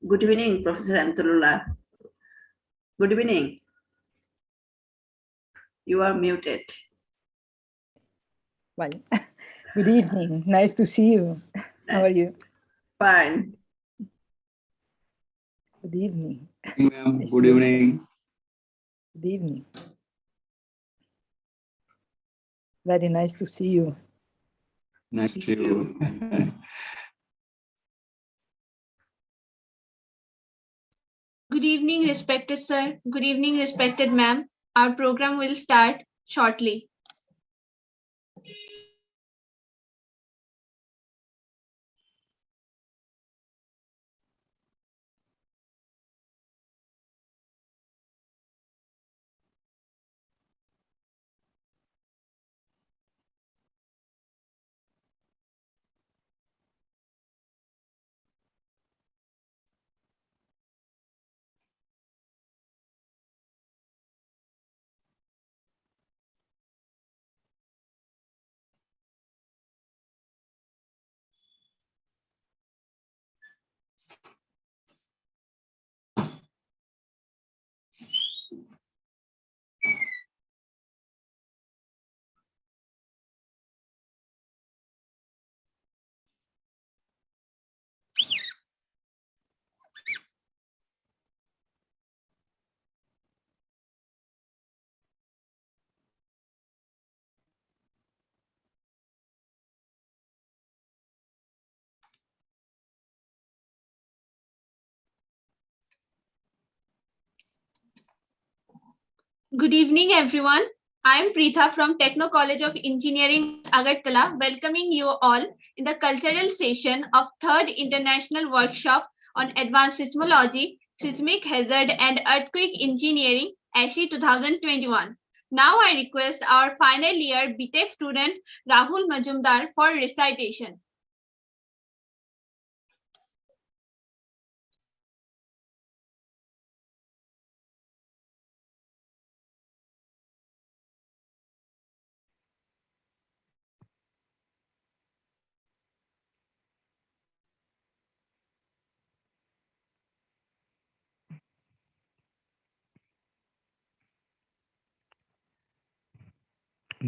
Good evening, Professor Antulullah. Good evening. You are muted. Well, good evening. Nice to see you. How are you? Fine. Good evening. Ma'am, good evening. Good evening. Very nice to see you. Nice to see you. Good evening, respected sir. Good evening, respected ma'am. Our program will start shortly. Good evening, everyone. I am Preetha from Techno College of Engineering, Agartala, welcoming you all in the cultural session of 3rd International Workshop on Advanced Seismology, Seismic Hazard and Earthquake Engineering, ASSHEE 2021. Now I request our final year BTech student Rahul Majumdar for recitation.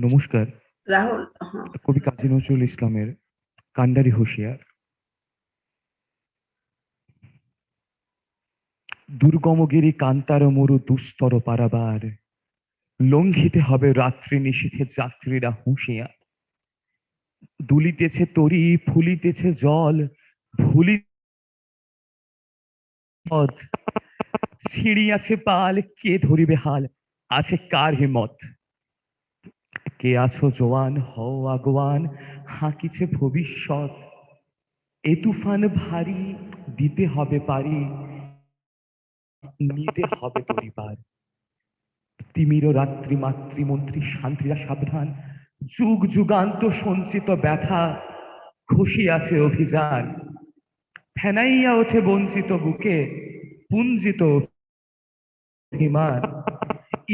নমস্কার। Rahul. কবি কাজী নজরুল ইসলামের কান্ডারি হুঁশিয়ার। দুর্গমগিরি কান্তার মরু দুস্তর পারাবার, লঙ্ঘিতে হবে রাত্রি নিশীথে যাত্রীরা হুঁশিয়ার। দুলিতেছে তরি, ফুলিতেছে জল, ভুলি পথ, ছিঁড়িয়াছে পাল, কে ধরিবে হাল, আছে কার হিমত? কে আছো জোয়ান, হও আগোয়ান, হাঁকিছে ভবিষ্যৎ। এ তুফান ভারী, দিতে হবে পারি, নিতে হবে পরিবার। তিমির রাত্রি মাতৃমন্ত্রী শান্তিরা সাবধান, যুগ যুগান্ত সঞ্চিত ব্যথা খসিয়াছে অভিযান। ফেনাইয়া ওঠে বঞ্চিত বুকে পুঞ্জিত অভিমান।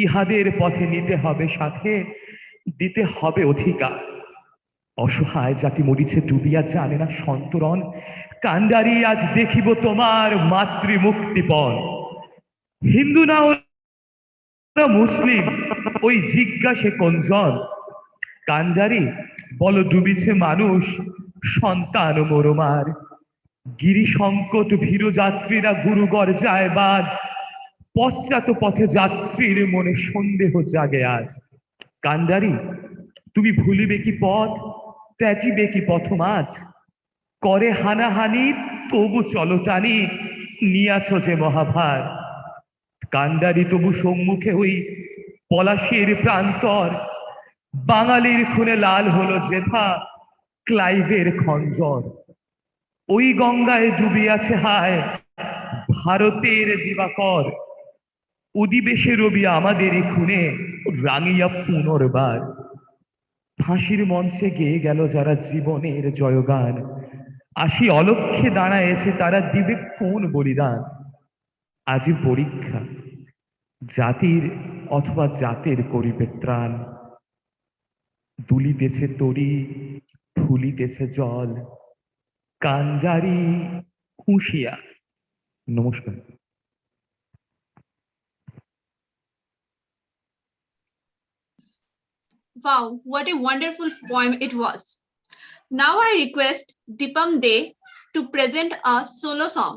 ইহাদের পথে নিতে হবে সাথে, দিতে হবে অধিকার। অসহায় জাতি মরিছে ডুবিয়া, জানে না সন্তরণ। কান্ডারি আজ দেখিব তোমার মাতৃমুক্তিপণ। হিন্দু না মুসলিম, ওই জিজ্ঞাসে কোনজন? কান্ডারি বল ডুবিছে মানুষ, সন্তান মরমার। গিরি সংকট ভীরু যাত্রীরা গুরুগর যায় বাজ, পশ্চাৎ পথে যাত্রীর মনে সন্দেহ জাগে আজ। কান্ডারি তুমি ভুলিবে কি পথ, ত্যাজিবে কি পথ মাঝ? করে হানাহানি তবু চলো টানি, নিয়াছ যে মহাভার। কান্ডারি তবু সম্মুখে ওই পলাশীর প্রান্তর, বাঙালির খুনে লাল হলো যেথা ক্লাইভের খঞ্জর। ওই গঙ্গায় ডুবিয়াছে হায় ভারতের দিবাকর, অধিবেশে রবি আমাদেরই খুনে রাঙিয়া পুনর্বার। ফাঁসির মঞ্চে গেয়ে গেল যারা জীবনের জয়গান, আসি অলক্ষ্যে দাঁড়ায়েছে তারা দিবে কোন বলিদান? আজি পরীক্ষা জাতির অথবা জাতের করিবে ত্রাণ। দুলিতেছে তরি, ফুলিতেছে জল, কান্ডারি হুঁশিয়ার, নমস্কার। Wow, what a wonderful poem it was. Now I request Dipam De to present a solo song.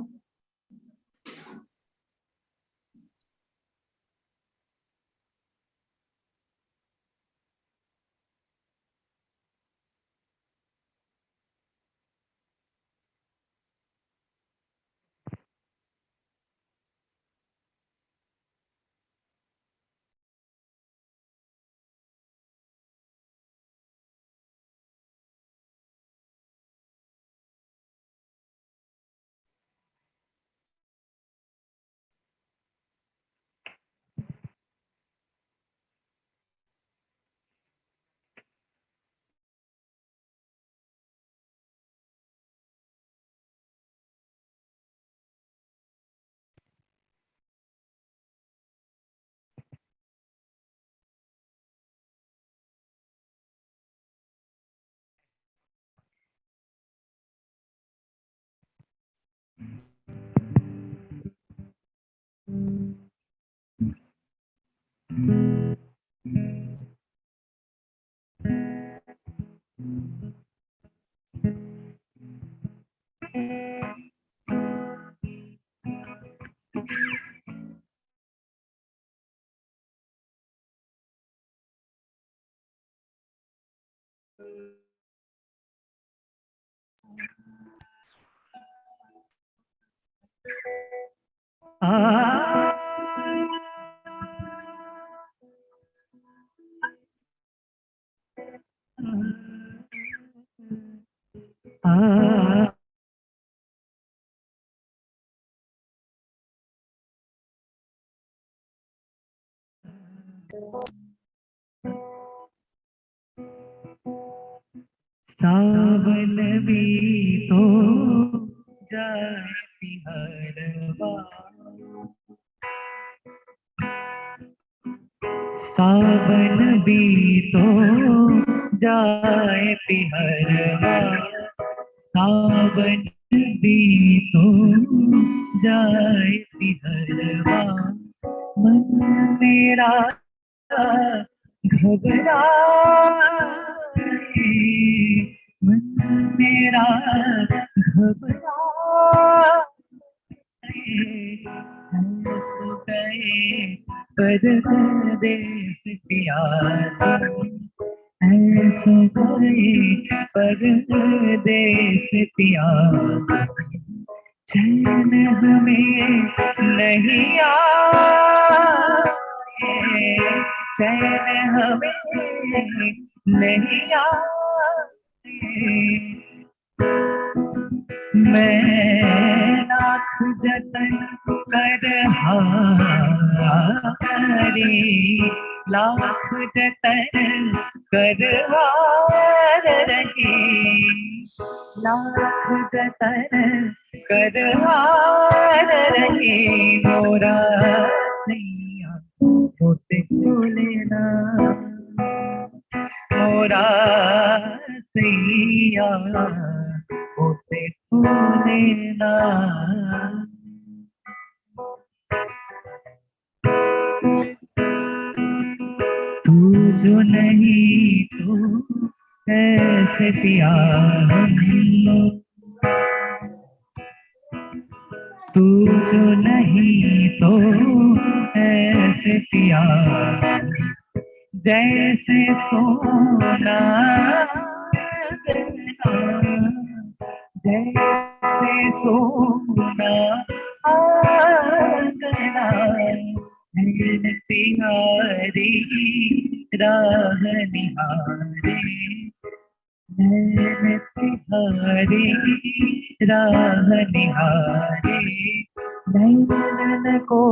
सावन भी तो जाती हरवा, सावन भी तो जाए पिहरवा, सावन भी तो जाए पिहरवा, मन मेरा घबराए, मन मेरा घबराए, सो गए परदेस प्यारे, सो गए परदेस प्यारे, चैन हमें नहीं आए, चैन हमें नहीं आए, मैं लाख जतन कर हारे, लाख जतन कर हार रहे, लाख जतन कर हार रहे, मोरा सैया मुझसे भूलेना, मोरा सैया मुझसे भूलेना, तू जो नहीं तो ऐसे प्यार, तू जो नहीं तो ऐसे प्यार, जैसे सोना जैसे सोना आंगना, नैन तिहारी राह निहारे, नैन तिहारी राह निहारे, नैनन को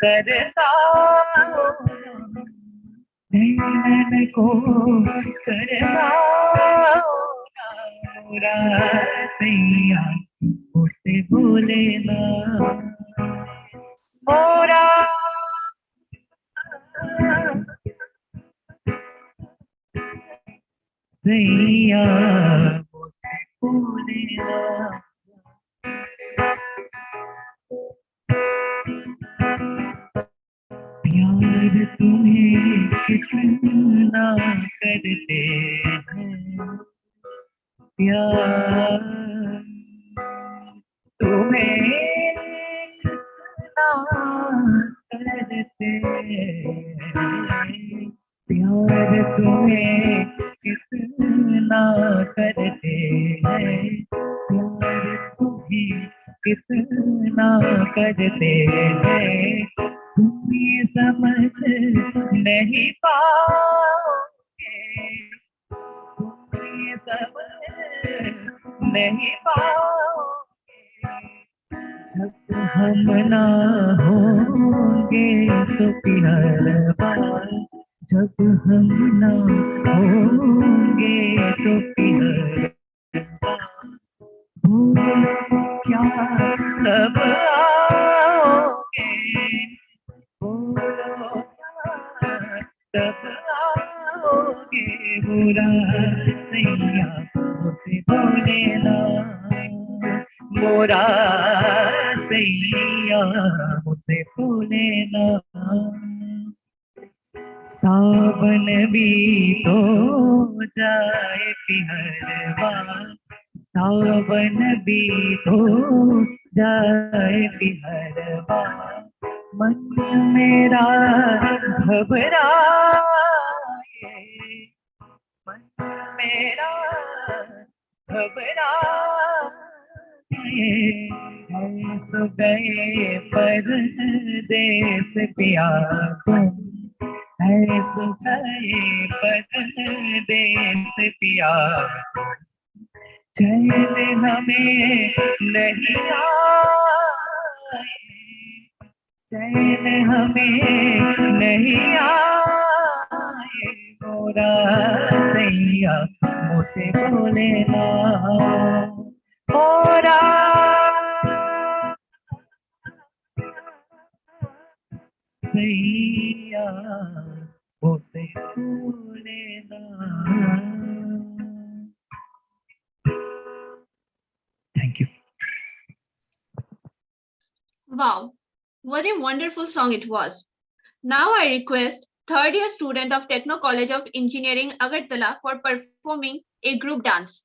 कर साओ, नैनन को कर साओ, मोरा सैया मुझसे भूलेना, मोरा सैया मुझसे भूलेना। करते हैं प्यार तुम्हें कितना करते हैं प्यार तुम्हें कितना करते हैं प्यार तुम्हें कितना करते हैं तुम ये समझ नहीं पाओगे तुम ये समझ नहीं पाओगे जब हम ना होंगे तो प्यार बार जब हम ना होंगे तो प्यार बोलो क्या तब आओगे बोलो क्या तब आओगे बुरा सैया मुझसे बोलेना मोरा सैया मुझसे बोलेना सावन भी तो जाए पिहरवा सावन भी तो जाए पिहरवा मन मेरा घबराए मन मेरा घबराए हम सो गए परदेस पिया तुम ऐसो गए परदेस पिया चैन हमें नहीं आए चैन हमें नहीं आए मोरा सैया मुझसे बोलेना मोरा सैया मुझसे बोलेना thank you Wow, what a wonderful song it was. Now I request third year student of Techno College of Engineering, Agartala for performing a group dance.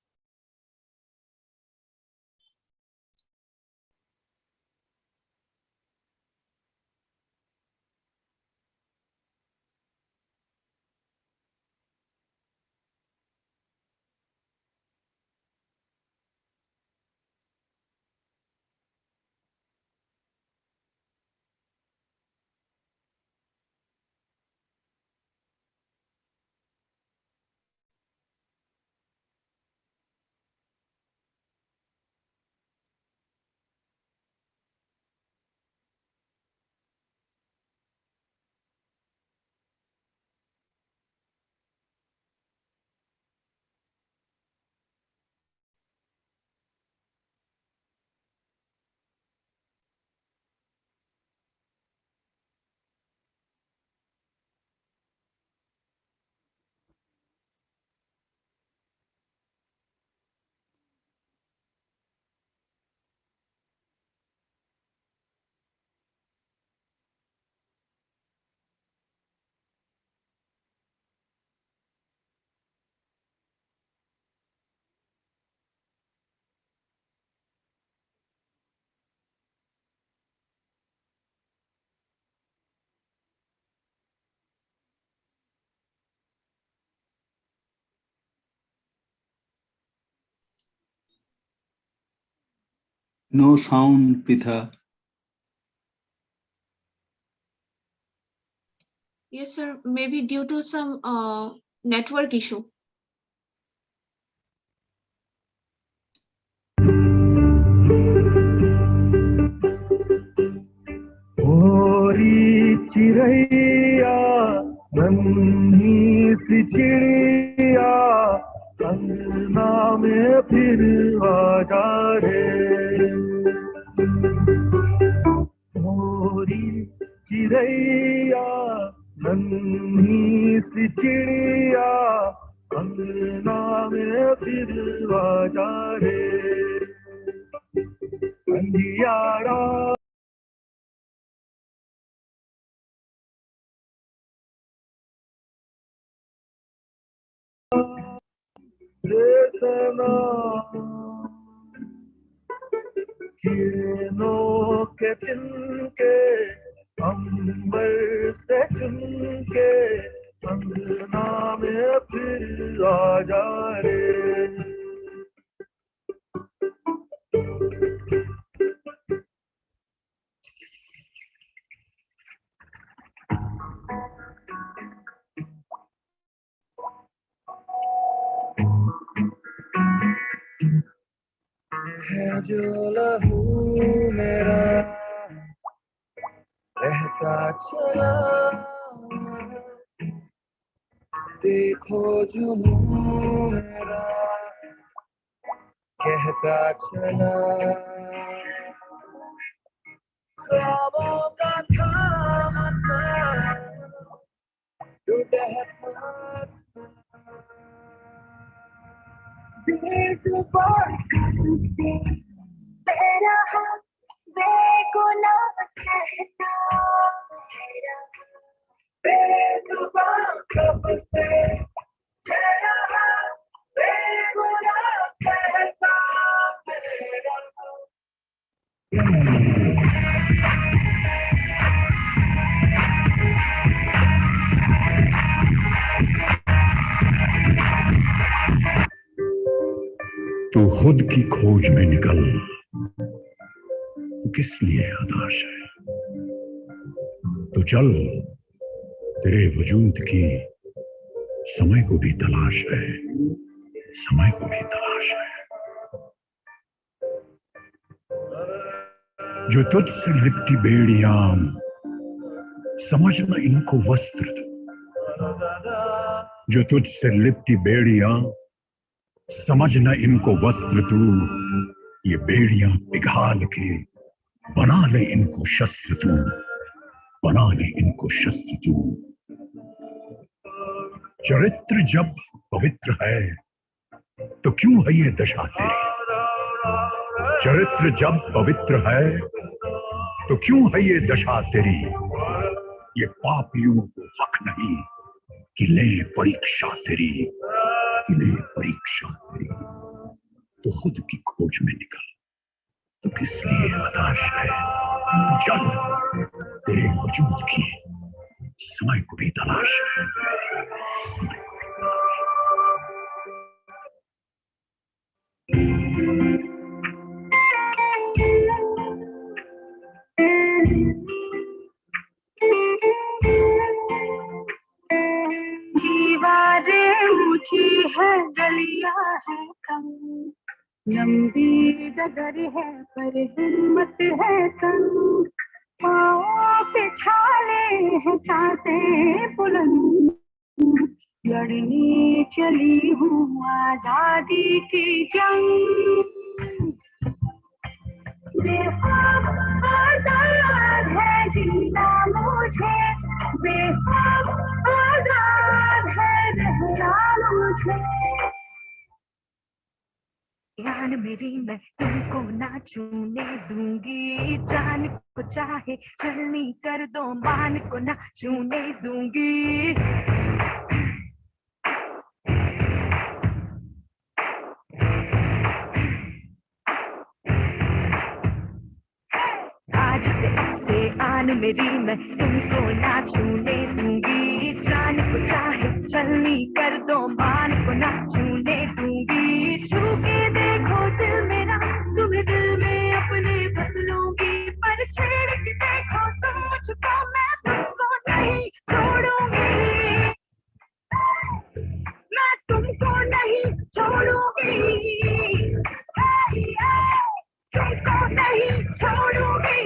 No sound, Pritha. Yes, sir. Maybe due to some network issue. ओरी चिड़ैया नन्ही सी चिड़िया अंगना में फिर आ जा रे ओरी चिड़ैया नन्ही सी चिड़िया अंगना में फिर आ जा रे अंधियारा रेतना किरणों के तिनके अंबर से चुनके अंगना में फिर आ जा रे। है जो लहू मेरा रहता चला, देखो जुनून मेरा कहता चला, ख्वाबों का थामता जो बहता बेजुबान तेरा हाथ बेगुनाह कहता मेरा बेजुबान कब से तेरा हाथ बेगुनाह कहता मेरा। तू खुद की खोज में निकल, किस लिए हताश है? तो चल, तेरे वजूद की समय को भी तलाश है, समय को भी तलाश है। जो तुझसे लिपटी बेड़ियां, समझ न इनको वस्त्र तू। जो तुझसे लिपटी बेड़ियां, समझ न इनको वस्त्र तू। ये बेड़ियां पिघाल के बना ले इनको शस्त्र तू, बना ले इनको शस्त्र तू। चरित्र जब पवित्र है तो क्यों है ये दशा तेरी? चरित्र जब पवित्र है तो क्यों है ये दशा तेरी? ये पापियों को हक नहीं कि ले परीक्षा तेरी, कि ले परीक्षा तेरी। तो खुद की खोज में निकल, तो किस लिए हताश है? तो चल, तेरे वजूद की समय को भी तलाश है, समय को भी दीवारें ऊंची है, गलियां है कम, लंबी डगर है पर हिम्मत है संग। पाँव पे छाले हैं सांसें बुलंद, लड़ने चली हूँ आजादी की जंग। बेख्वाब आजाद है जीना मुझे, बेख्वाब आजाद है रहना मुझे। जान मेरी मैं तुमको ना छूने दूंगी, जान को चाहे चलनी कर दो, मान को ना छूने दूंगी। आज से आन मेरी मैं तुमको ना छूने दूंगी, जान को चाहे चलनी कर दो, मान को ना छूने दूंगी। छू के देखो दिल मेरा, तुम्हें दिल में अपने बदलूंगी, पर छेड़ के देखो तुम मुझको, मैं तुमको नहीं छोड़ूंगी, मैं तुमको नहीं छोड़ूंगी, तुमको नहीं छोड़ूंगी।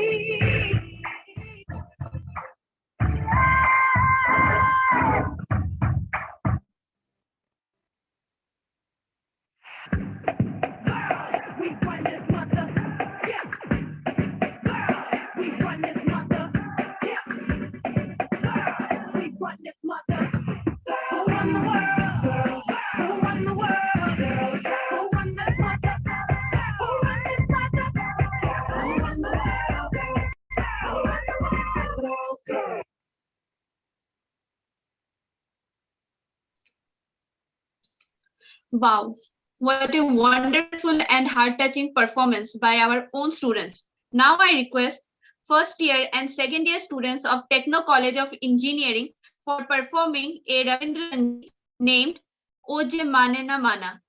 Wow, what a wonderful and heart-touching performance by our own students. Now I request first year and second year students of Techno College of Engineering for performing a Ravindra Sangeet named Oje Mane Na Mana.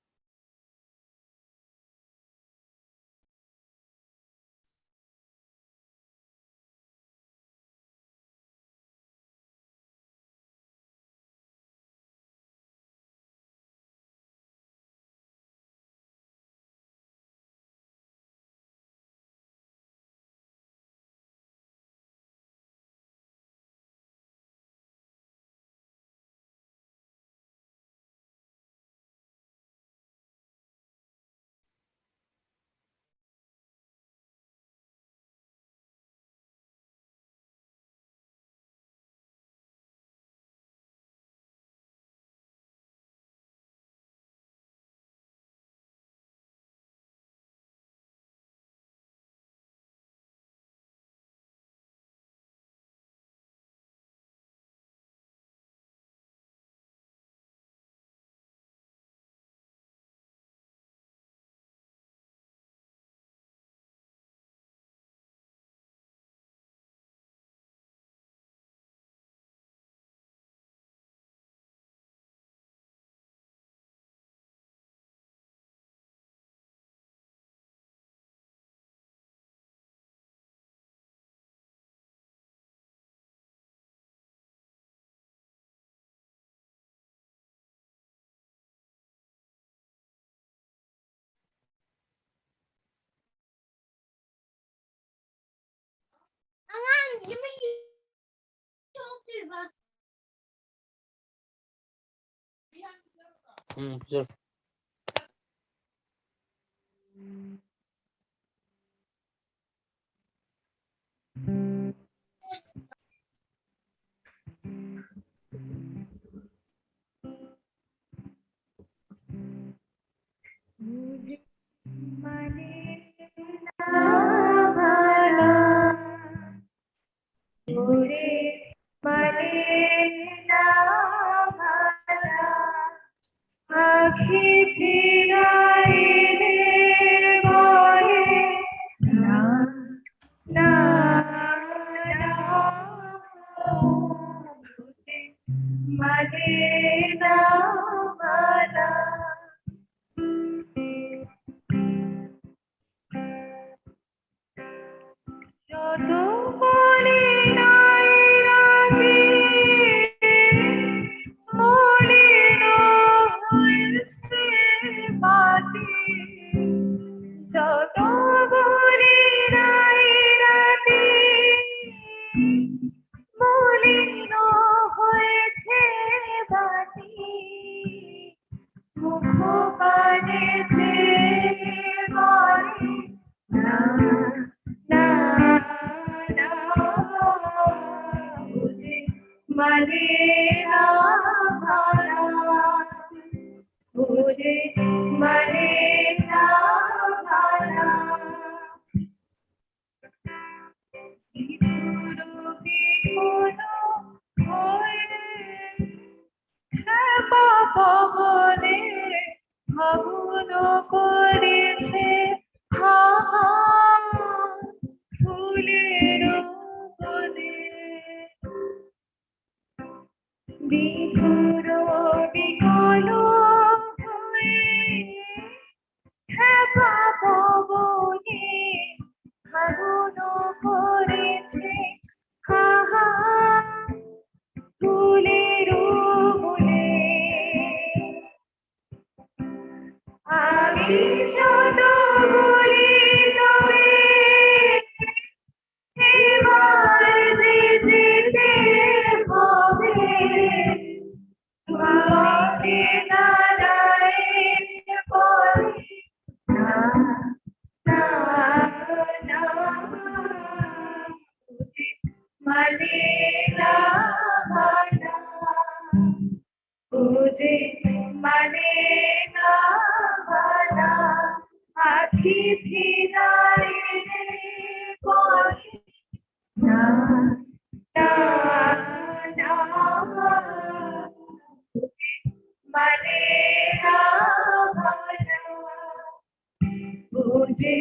मुझे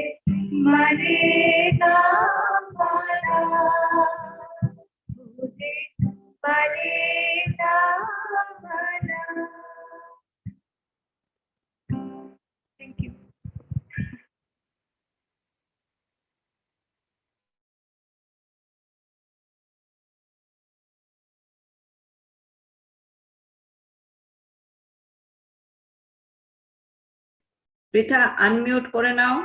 मरेगा माना मुझे मरेगा माना thank you Pritha unmute করে নাও।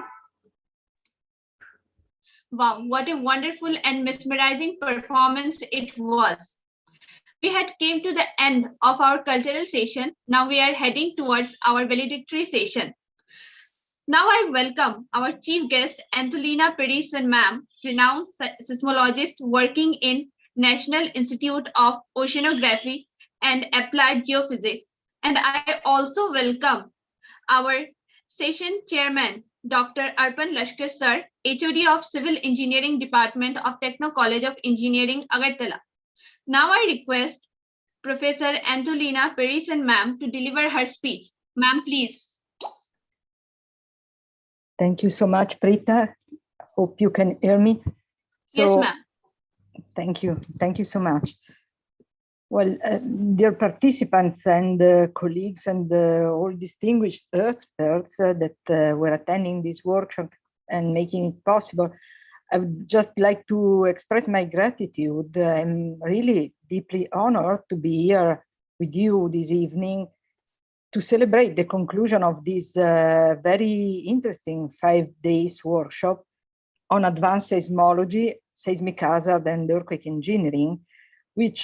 Wow, what a wonderful and mesmerizing performance it was. We had came to the end of our cultural session. Now we are heading towards our valedictory session. Now I welcome our chief guest, Antolina Perison ma'am, renowned seismologist working in National Institute of Oceanography and Applied Geophysics. And I also welcome our session chairman, Dr. Arpan Lashkar sir, HOD of Civil Engineering Department of Techno College of Engineering, Agartala. Now I request Professor Antolina Perison ma'am to deliver her speech. Ma'am, please. Thank you so much, Prita. Hope you can hear me. Yes, ma'am. Thank you. Thank you so much. Well, dear participants and colleagues and all distinguished experts that were attending this workshop and making it possible, I would just like to express my gratitude. I'm really deeply honored to be here with you this evening to celebrate the conclusion of this very interesting 5 days workshop on advanced seismology, seismic hazard, and earthquake engineering, which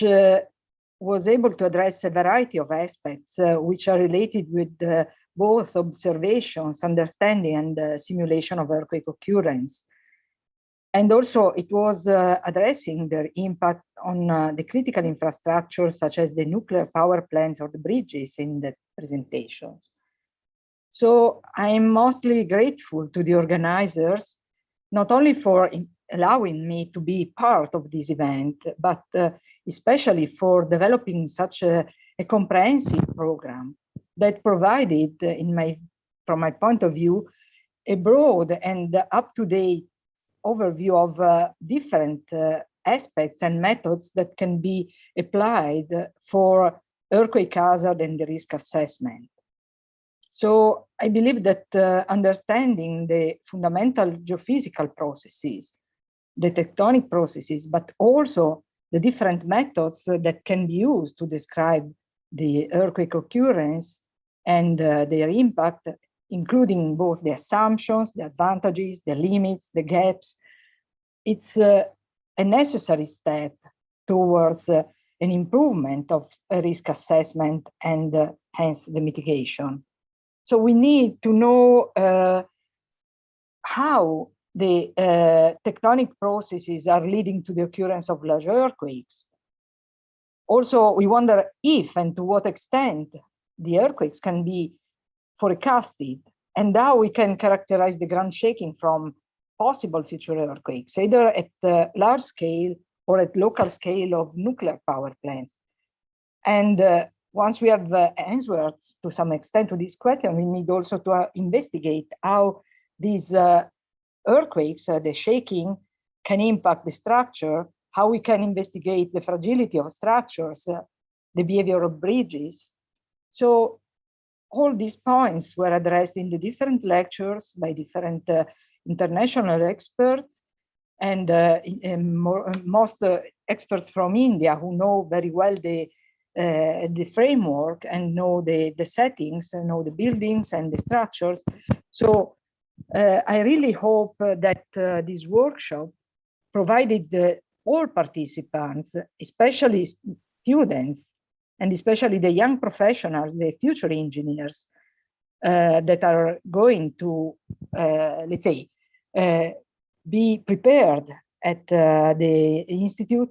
was able to address a variety of aspects which are related with both observations, understanding, and simulation of earthquake occurrence. And also it was addressing their impact on the critical infrastructure, such as the nuclear power plants or the bridges in the presentations. So I'm mostly grateful to the organizers, not only for allowing me to be part of this event, but especially for developing such a comprehensive program that provided, from my point of view, a broad and up-to-date overview of different aspects and methods that can be applied for earthquake hazard and the risk assessment. So I believe that understanding the fundamental geophysical processes, the tectonic processes, but also the different methods that can be used to describe the earthquake occurrence and their impact, including both the assumptions, the advantages, the limits, the gaps. It's a necessary step towards an improvement of risk assessment and hence the mitigation. So we need to know how the tectonic processes are leading to the occurrence of large earthquakes. Also, we wonder if and to what extent the earthquakes can be forecasted and how we can characterize the ground shaking from possible future earthquakes, either at large scale or at local scale of nuclear power plants. And once we have answers to some extent to this question, we need also to investigate how these earthquakes, the shaking, can impact the structure, how we can investigate the fragility of structures, the behavior of bridges. So all these points were addressed in the different lectures by different international experts and most experts from India who know very well the framework and know the settings and know the buildings and the structures. So I really hope that this workshop provided all participants, especially students, and especially the young professionals, the future engineers that are going to, let's say, be prepared at the Institute.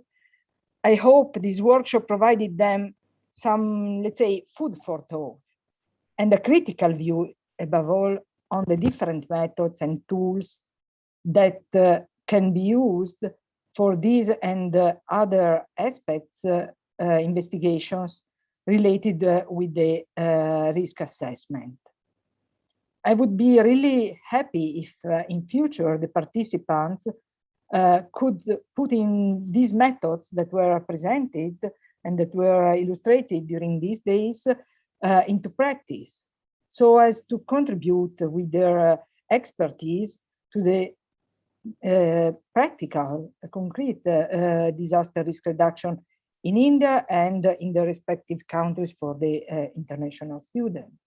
I hope this workshop provided them some, let's say, food for thought and a critical view, above all, on the different methods and tools that can be used for these and other aspects, investigations related with the risk assessment. I would be really happy if in future the participants could put in these methods that were presented and that were illustrated during these days into practice, so as to contribute with their expertise to the practical, concrete disaster risk reduction in India and in the respective countries for the international students.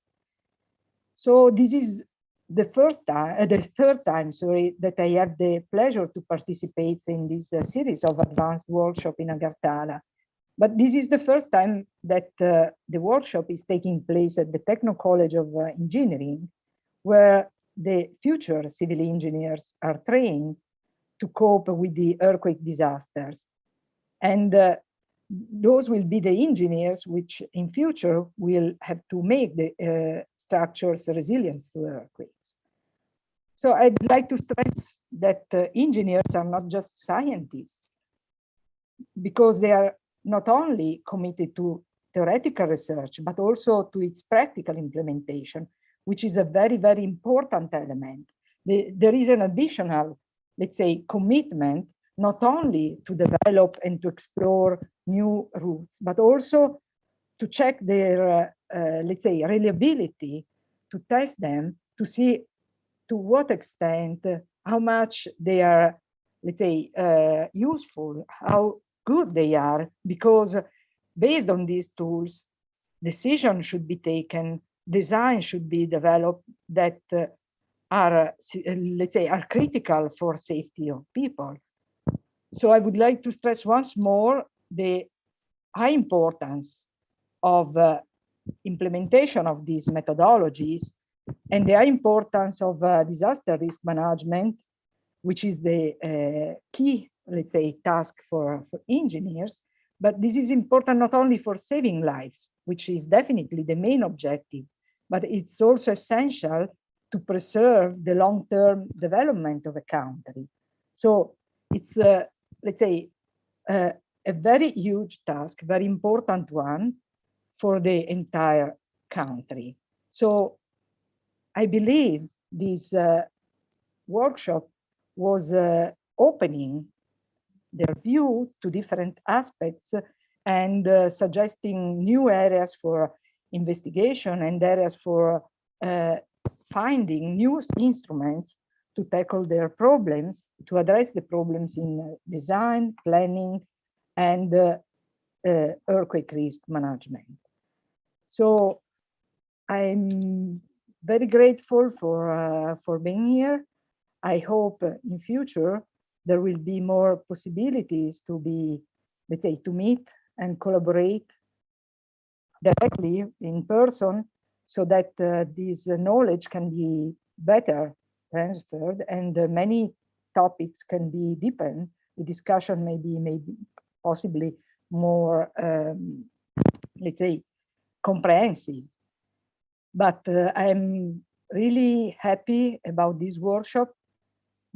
So this is the third time, sorry, that I have the pleasure to participate in this series of advanced workshop in Agartala. But this is the first time that the workshop is taking place at the Techno College of Engineering, where the future civil engineers are trained to cope with the earthquake disasters. And those will be the engineers which in future will have to make the structures resilient to earthquakes. So I'd like to stress that engineers are not just scientists, because they are not only committed to theoretical research, but also to its practical implementation, which is a very, very important element. There is an additional, let's say, commitment, not only to develop and to explore new routes, but also to check their, let's say, reliability, to test them, to see to what extent, how much they are, let's say, useful, how good they are, because based on these tools, decisions should be taken, design should be developed that are, let's say, are critical for safety of people. So I would like to stress once more the high importance of implementation of these methodologies and the high importance of disaster risk management, which is the key, let's say, task for engineers. But this is important not only for saving lives, which is definitely the main objective, but it's also essential to preserve the long-term development of a country. So it's, let's say, a very huge task, very important one for the entire country. So I believe this workshop was opening their view to different aspects and suggesting new areas for investigation and areas for finding new instruments to tackle their problems, to address the problems in design, planning, and earthquake risk management. So I'm very grateful for being here. I hope in future there will be more possibilities to be, let's say, to meet and collaborate directly in person, so that this knowledge can be better transferred and many topics can be deepened. The discussion may be possibly more, let's say, comprehensive. But I'm really happy about this workshop,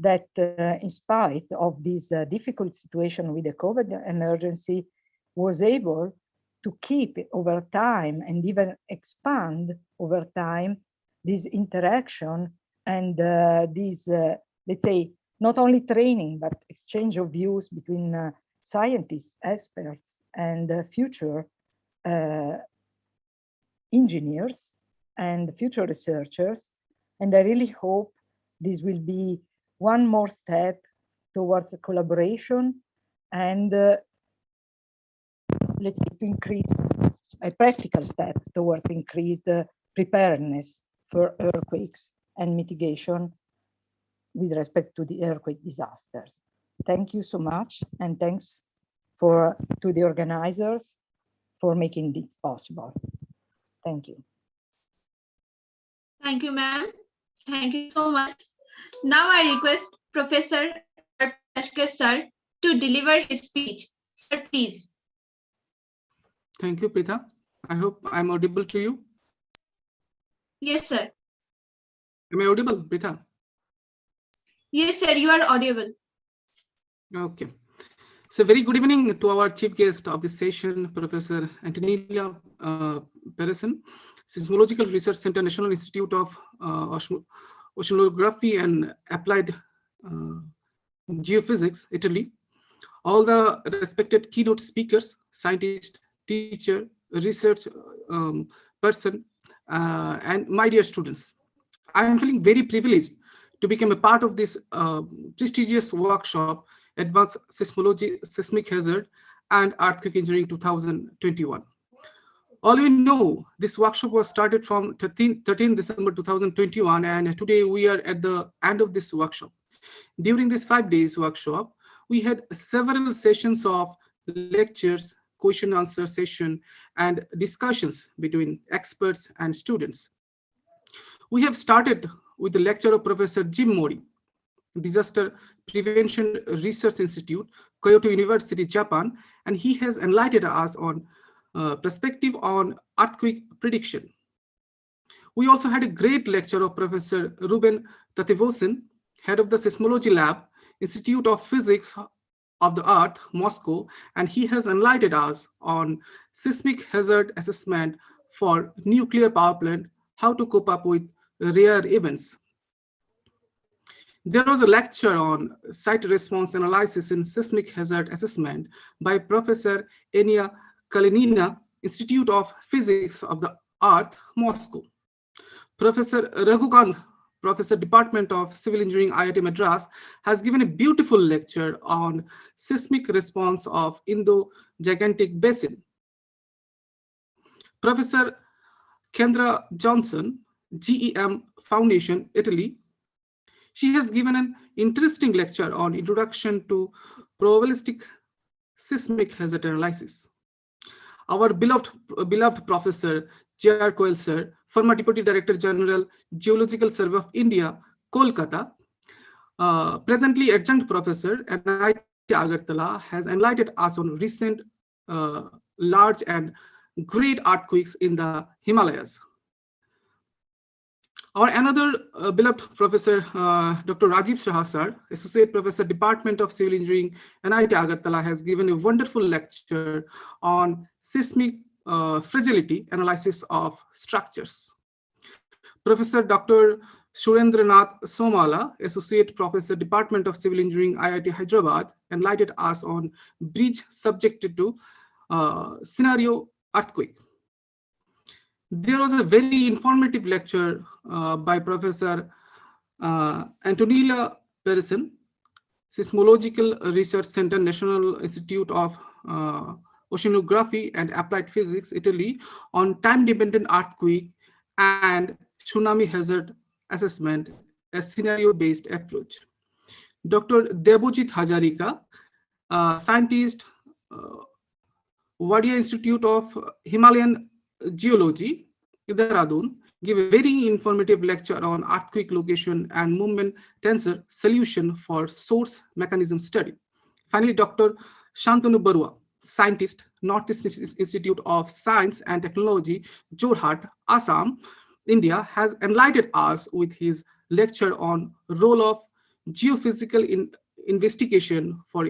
that in spite of this difficult situation with the COVID emergency, was able to keep over time and even expand over time this interaction and this, let's say, not only training, but exchange of views between scientists, experts, and future engineers and future researchers. And I really hope this will be one more step towards a collaboration and let's say to increase a practical step towards increased preparedness for earthquakes and mitigation with respect to the earthquake disasters. Thank you so much, and thanks to the organizers for making this possible. Thank you. Thank you, ma'am. Thank you so much. Now I request Professor Ashkar sir to deliver his speech. Sir, please. Thank you, Pritha. I hope I'm audible to you. Yes, sir. Am I audible, Pritha? Yes, sir, you are audible. Okay. So very good evening to our chief guest of this session, Professor Antonella Pearson. Seismological Research Center, National Institute of Oceanography and Applied Geophysics, Italy. All the respected keynote speakers, scientists, teacher, research person, and my dear students. I am feeling very privileged to become a part of this prestigious workshop, Advanced Seismology, Seismic Hazard, and Earthquake Engineering 2021. All we know, this workshop was started from 13 December 2021, and today we are at the end of this workshop. During this 5 days workshop, we had several sessions of lectures, question answer session, and discussions between experts and students. We have started with the lecture of Professor Jim Mori, Disaster Prevention Research Institute, Kyoto University, Japan, and he has enlightened us on perspective on earthquake prediction. We also had a great lecture of Professor Ruben Tatevosin, head of the Seismology Lab, Institute of Physics of the Earth, Moscow, and he has enlightened us on seismic hazard assessment for nuclear power plant, how to cope up with rare events. There was a lecture on site response analysis in seismic hazard assessment by Professor Enia Kalinina, Institute of Physics of the Earth, Moscow. Professor Raghukant, Professor, Department of Civil Engineering, IIT Madras, has given a beautiful lecture on seismic response of Indo-Gigantic Basin. Professor Kendra Johnson, GEM Foundation, Italy, she has given an interesting lecture on Introduction to Probabilistic Seismic Hazard Analysis. Our beloved Professor J.R. Koel sir, former Deputy Director General, Geological Survey of India, Kolkata, presently Adjunct Professor at NIT Agartala, has enlightened us on recent large and great earthquakes in the Himalayas. Our another beloved Professor, Dr. Rajiv Shah sir, Associate Professor, Department of Civil Engineering, NIT Agartala, has given a wonderful lecture on seismic fragility analysis of structures. Professor Dr. Surendranath Somala, Associate Professor, Department of Civil Engineering, IIT Hyderabad, enlightened us on bridge subjected to scenario earthquake. There was a very informative lecture by Professor Antonella Pearson, Seismological Research Center, National Institute of Oceanography and Applied Physics, Italy, on time-dependent earthquake and tsunami hazard assessment, a scenario-based approach. Dr. Debojit Hazarika, scientist, Wadia Institute of Himalayan Geology, Dehradun, gave a very informative lecture on earthquake location and movement tensor solution for source mechanism study. Finally, Dr. Shantanu Barua, scientist, Northeast Institute of Science and Technology, Jorhat, Assam, India, has enlightened us with his lecture on role of geophysical investigation for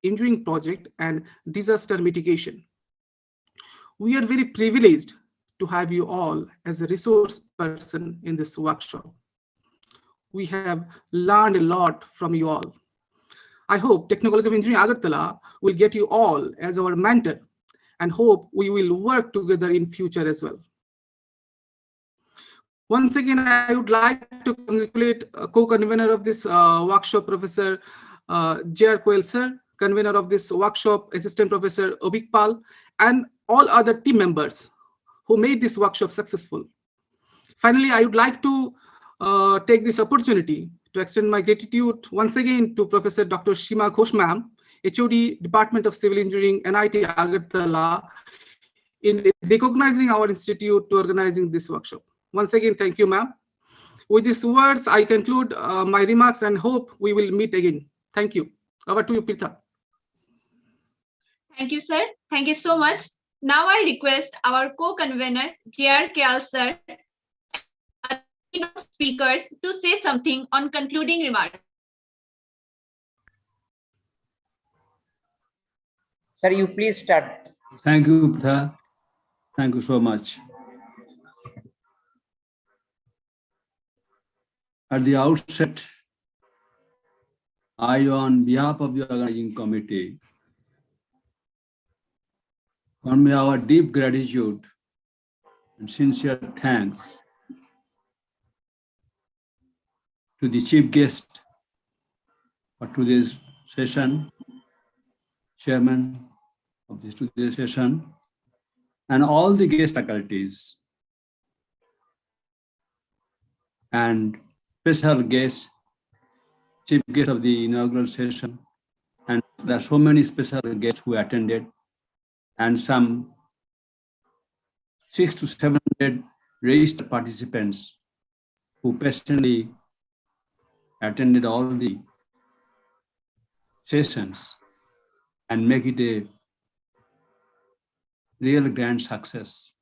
engineering project and disaster mitigation. We are very privileged to have you all as a resource person in this workshop. We have learned a lot from you all. I hope Techno College of Engineering Agartala will get you all as our mentor, and hope we will work together in future as well. Once again, I would like to congratulate co-convener of this workshop, Professor J.R. Koel sir, convener of this workshop, Assistant Professor Obik Pal, and all other team members who made this workshop successful. Finally, I would like to take this opportunity to extend my gratitude once again to Professor Dr. Shima Ghosh ma'am, HOD, Department of Civil Engineering, NIT Agartala, in recognizing our institute to organizing this workshop. Once again, thank you, ma'am. With these words, I conclude my remarks and hope we will meet again. Thank you. Over to you, Pritha. Thank you, sir. Thank you so much. Now I request our co-convener, J.R. Koel sir, and keynote speakers to say something on concluding remarks. Sir, you please start. Thank you, Pritha. Thank you so much. At the outset, I, on behalf of the organizing committee, convey our deep gratitude and sincere thanks to the chief guest for today's session, chairman of this today's session, and all the guest faculties and special guests, chief guest of the inaugural session, and there are so many special guests who attended, and some 600 to 700 registered participants who patiently attended all the sessions and make it a real grand success.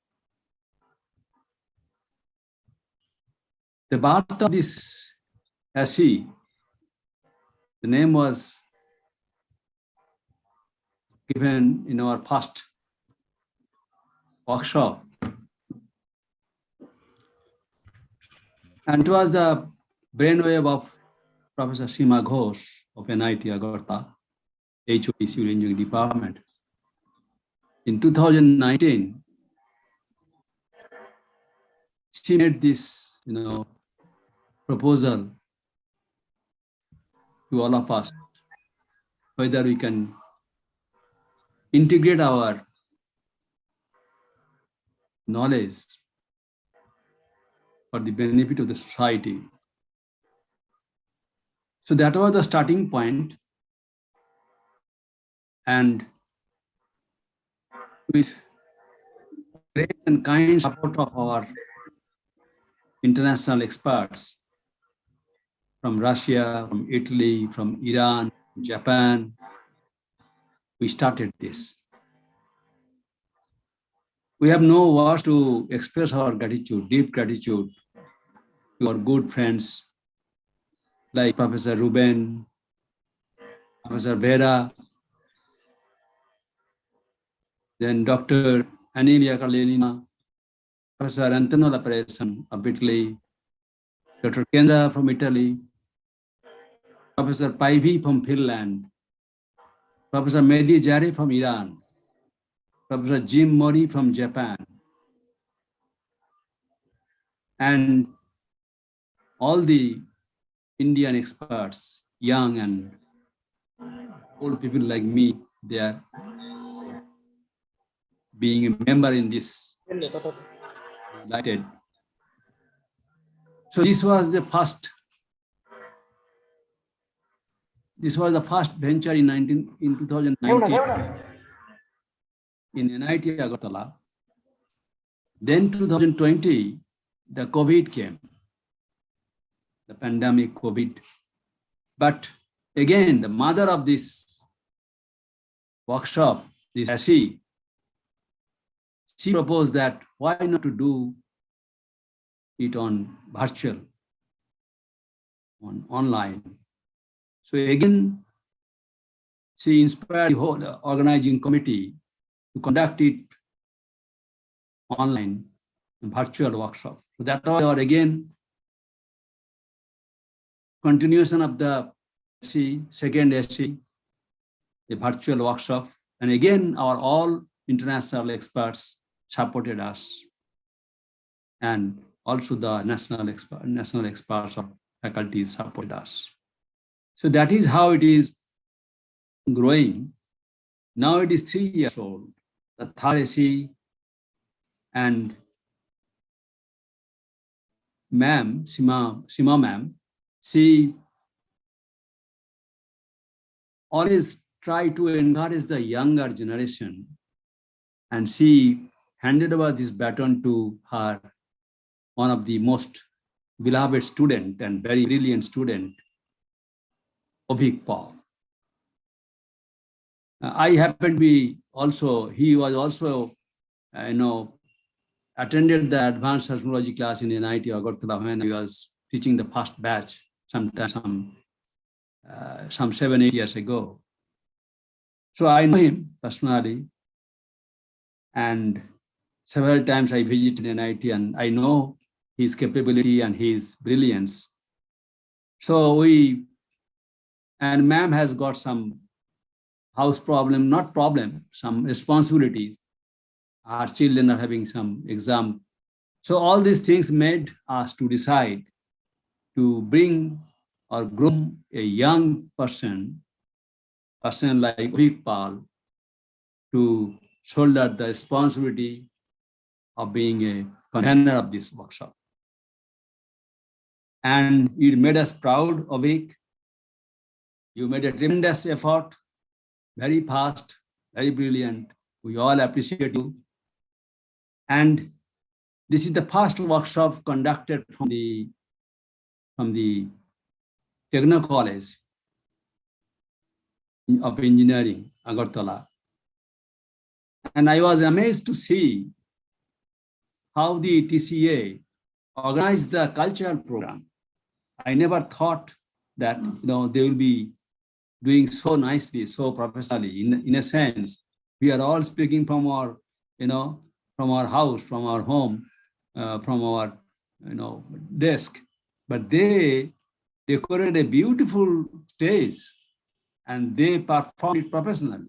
The birth of this ASSHEE, the name was given in our first workshop, and it was the brainwave of Professor Seema Ghosh of NIT Agartala, HOD Civil Engineering Department. In 2019, she made this, proposal to all of us, whether we can integrate our knowledge for the benefit of the society. So that was the starting point, and with great and kind support of our international experts from Russia, from Italy, from Iran, Japan, we started this. We have no words to express our gratitude, deep gratitude to our good friends like Professor Ruben, Professor Vera, then Dr. Anelia Carlina, Professor Antonella Peresan of Italy, Dr. Kendra from Italy, Professor Paivi from Finland, Professor Mehdi Jari from Iran, Professor Jim Mori from Japan, and all the Indian experts, young and old people like me, they are being a member in this delighted. So this was the first venture in 2019 in NIT Agartala. Then 2020, the COVID came, the pandemic COVID. But again, the mother of this workshop, this ASSHEE, she proposed that why not to do it on virtual, online. So again, she inspired the whole organizing committee to conduct it online, virtual workshop. So that was our, again, continuation of the second ASSHEE, the virtual workshop. And again, our all international experts supported us. And also the national experts or faculties supported us. So that is how it is growing. Now it is 3 years old, the third ASSHEE, and ma'am, Seema ma'am, she always try to encourage the younger generation, and she handed over this baton to her, one of the most beloved student and very brilliant student, Ovik Paul. I happened to be also, he was also, attended the advanced seismology class in NIT Agartala when I was teaching the first batch, some 7-8 years ago. So I know him personally, and several times I visited NIT, and I know his capability and his brilliance. So and ma'am has got some house problem, not problem, some responsibilities. Our children are having some exam. So all these things made us to decide to bring or groom a young person like Big Paul, to shoulder the responsibility of being a convener of this workshop. And it made us proud of it. You made a tremendous effort, very fast, very brilliant. We all appreciate you. And this is the first workshop conducted from the Techno College of Engineering, Agartala. And I was amazed to see how the TCA organized the cultural program. I never thought that they will be doing so nicely, so professionally. In a sense, we are all speaking from our, from our house, from our home, from our, desk. But they decorated a beautiful stage and they performed it professionally.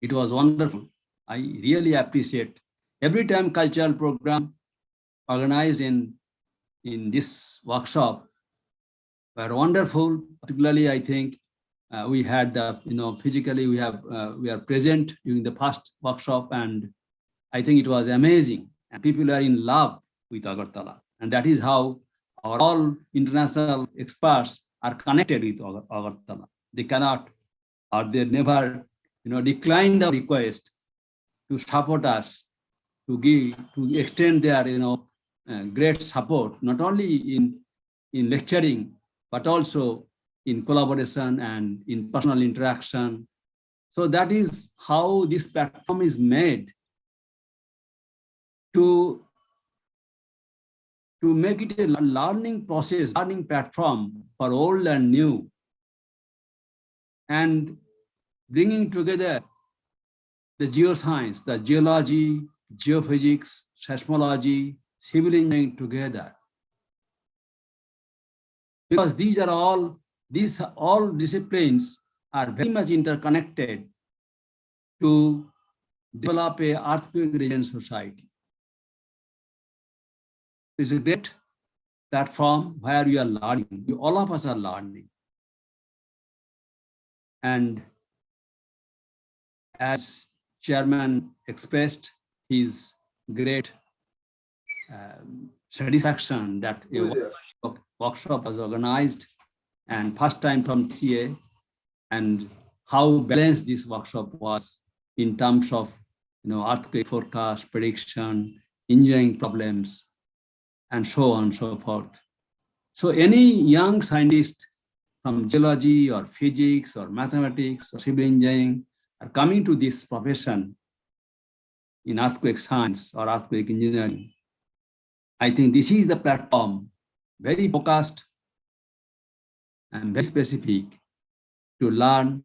It was wonderful. I really appreciate every time cultural program organized in this workshop were wonderful. Particularly, I think we had the, physically we are present during the first workshop, and I think it was amazing. And people are in love with Agartala, and that is how our all international experts are connected with Agartala. They cannot, or they never, decline the request to support us, to extend their, great support, not only in lecturing, but also in collaboration and in personal interaction. So that is how this platform is made to make it a learning process, learning platform for old and new, and bringing together the geoscience, the geology, geophysics, seismology, civil engineering together. Because these all disciplines are very much interconnected to develop a earthquake resilient society. It's a great platform where we are learning. All of us are learning. And as chairman expressed his great satisfaction that a workshop was organized and first time from CA, and how balanced this workshop was in terms of earthquake forecast, prediction, engineering problems, and so on and so forth. So any young scientist from geology or physics or mathematics or civil engineering are coming to this profession in earthquake science or earthquake engineering, I think this is the platform, very focused and very specific, to learn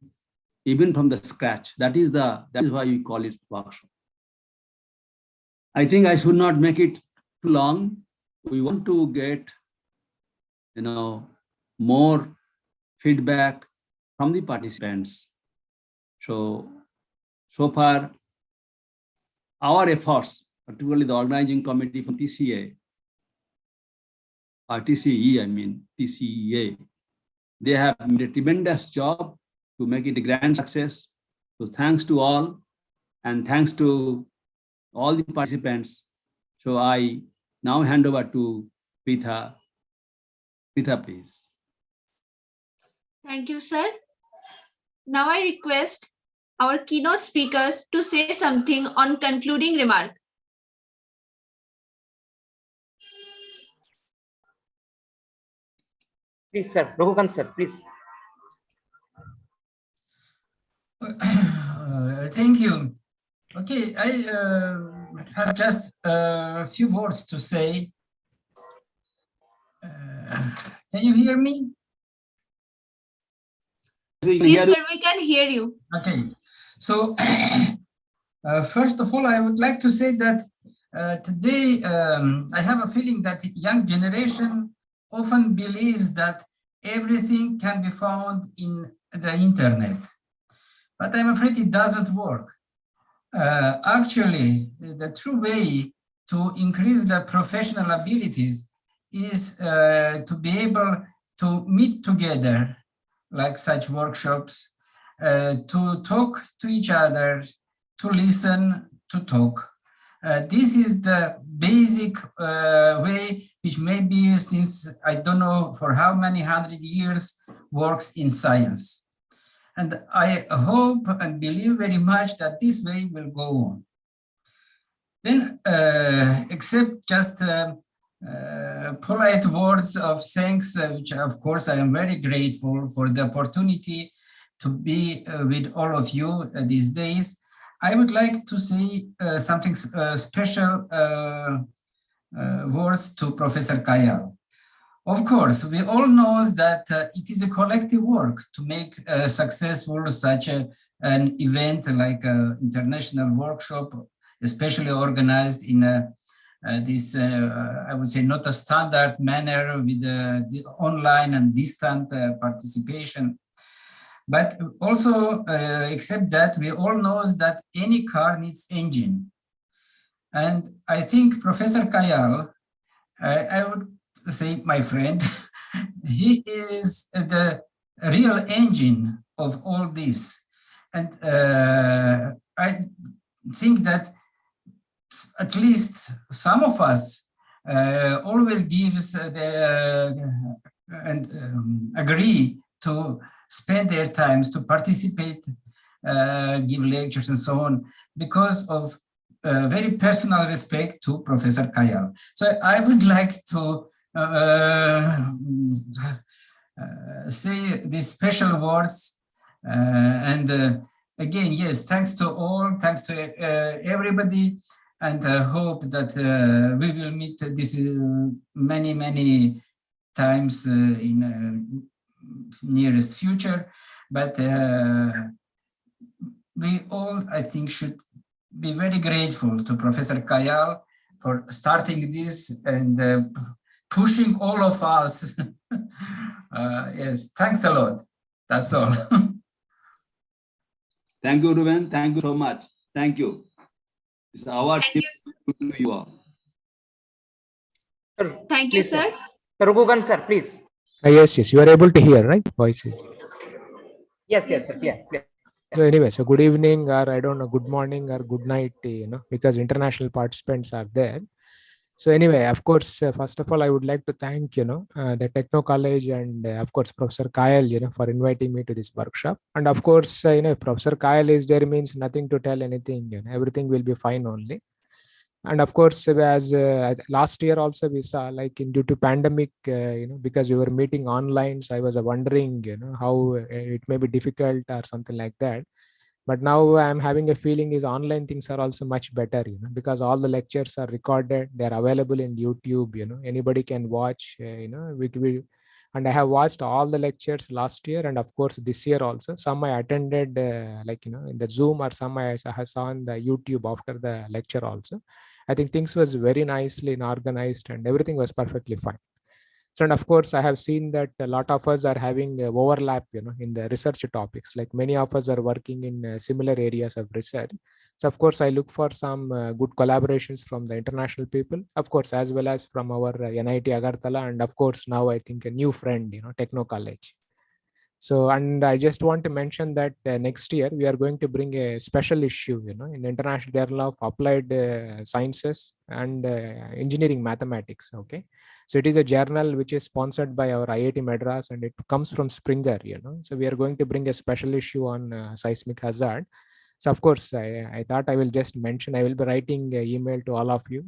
even from the scratch. That is why we call it workshop. I think I should not make it too long. We want to get more feedback from the participants. So far, our efforts, particularly the organizing committee from TCA, or TCEA, they have made a tremendous job to make it a grand success. So thanks to all, and thanks to all the participants. So I now hand over to Pritha. Pritha, please. Thank you, sir. Now I request our keynote speakers to say something on concluding remark. Please, sir. Raghuvan, sir, please. Thank you. Okay, I have just a few words to say. Can you hear me? Yes, sir, we can hear you. Okay, so first of all, I would like to say that today I have a feeling that the young generation often believes that everything can be found in the internet, but I'm afraid it doesn't work. Actually, the true way to increase the professional abilities is to be able to meet together, like such workshops, to talk to each other, to listen, to talk. This is the basic way which maybe since I don't know for how many 100 years works in science. And I hope and believe very much that this way will go on. Then, except just polite words of thanks, which of course I am very grateful for the opportunity to be with all of you these days, I would like to say something special words to Professor Kayal. Of course, we all know that it is a collective work to make successful such an event like an international workshop, especially organized in this, I would say, not a standard manner with the online and distant participation. But also, except that, we all know that any car needs engine. And I think Professor Kayal, I would say my friend, he is the real engine of all this. And I think that at least some of us always gives and agree to spend their times to participate, give lectures and so on, because of very personal respect to Professor Kayal. So I would like to say these special words. And again, yes, thanks to all, thanks to everybody, and hope that we will meet this many, many times in nearest future. But we all, I think, should be very grateful to Professor Kayal for starting this and pushing all of us. Yes, thanks a lot. That's all. Thank you, Ruben. Thank you so much. Thank you. It's our Thank to you all. Thank you, sir. Rugugan, sir, please. Yes, you are able to hear, right? Voices. Yes, sir. Yeah. So anyway, so good evening, or I don't know, good morning or good night, because international participants are there. So anyway, of course, first of all, I would like to thank, the Techno College and of course, Professor Kayal, for inviting me to this workshop. And of course, if Professor Kayal is there means nothing to tell anything, everything will be fine only. And of course, as last year also we saw, like due to pandemic, because we were meeting online, so I was wondering, how it may be difficult or something like that. But now I'm having a feeling is online things are also much better, because all the lectures are recorded, they're available in YouTube, anybody can watch, and I have watched all the lectures last year and of course this year also. Some I attended in the Zoom, or some I saw on the YouTube after the lecture also. I think things was very nicely organized and everything was perfectly fine. So, and of course, I have seen that a lot of us are having overlap, in the research topics. Like many of us are working in similar areas of research. So, of course, I look for some good collaborations from the international people, of course, as well as from our NIT Agartala, and of course, now I think a new friend, Techno College. So, and I just want to mention that next year we are going to bring a special issue, in the International Journal of Applied Sciences and Engineering Mathematics. Okay, so it is a journal which is sponsored by our IIT Madras and it comes from Springer. So we are going to bring a special issue on seismic hazard. So of course, I thought I will just mention. I will be writing an email to all of you.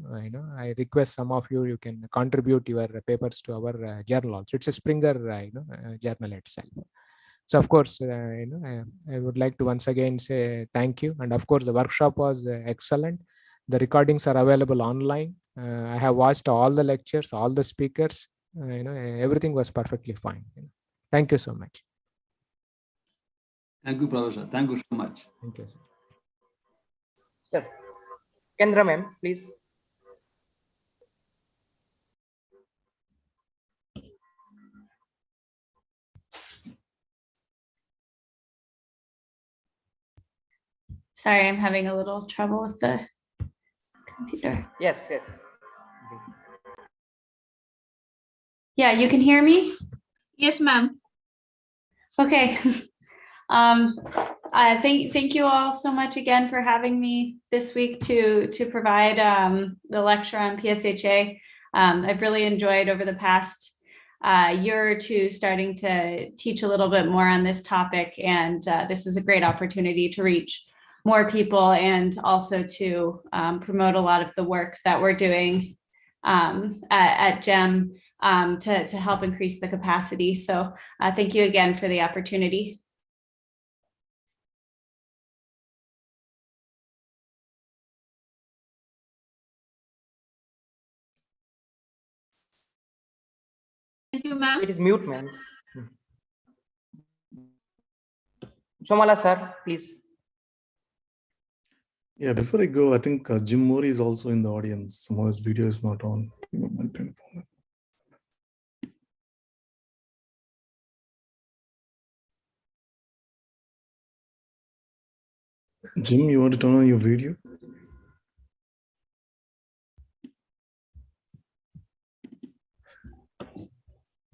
I request some of you, you can contribute your papers to our journal also. It's a Springer journal itself. So of course, I would like to once again say thank you. And of course, the workshop was excellent. The recordings are available online. I have watched all the lectures, all the speakers. Everything was perfectly fine. Thank you so much. Thank you, Professor. Thank you so much. Thank you, sir. Sir, Kendra ma'am, please. Sorry, I'm having a little trouble with the computer. Yes, yes. Yeah, you can hear me? Yes, ma'am. Okay. Thank you all so much again for having me this week to provide the lecture on PSHA. I've really enjoyed over the past year or two starting to teach a little bit more on this topic, and this is a great opportunity to reach more people and also to promote a lot of the work that we're doing at GEM to help increase the capacity. So thank you again for the opportunity. Thank you, ma'am. It is mute, ma'am. Somala sir, please. Yeah, before I go, I think Jim Mori is also in the audience. Somehow his video is not on. Jim, you want to turn on your video?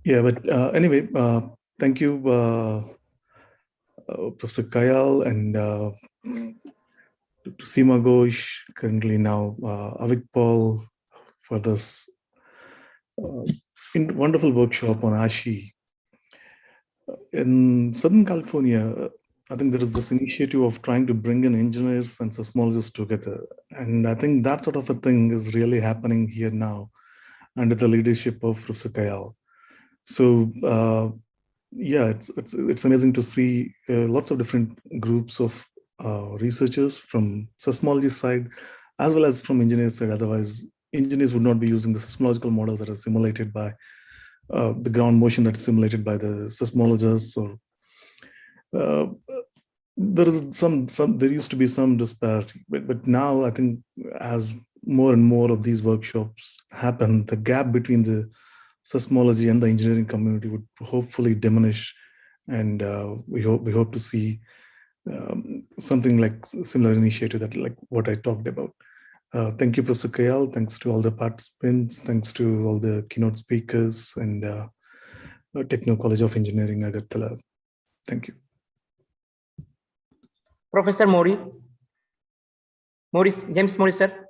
Yeah, but anyway, thank you, Professor Kayal and Dr. Seema Ghosh, currently now Avik Paul, for this wonderful workshop on ASSHEE. In Southern California, I think there is this initiative of trying to bring in engineers and seismologists together. And I think that sort of a thing is really happening here now under the leadership of Professor Kayal. So yeah, it's amazing to see lots of different groups of researchers from seismology side, as well as from engineers side. Otherwise, engineers would not be using the seismological models that are simulated by the ground motion that's simulated by the seismologists. Or there used to be some disparity, but now I think as more and more of these workshops happen, the gap between the seismology and the engineering community would hopefully diminish, and we hope to see something like similar initiative that like what I talked about. Thank you, Professor Kayal. Thanks to all the participants. Thanks to all the keynote speakers and Techno College of Engineering, Agartala. Thank you. Professor James Mori, sir.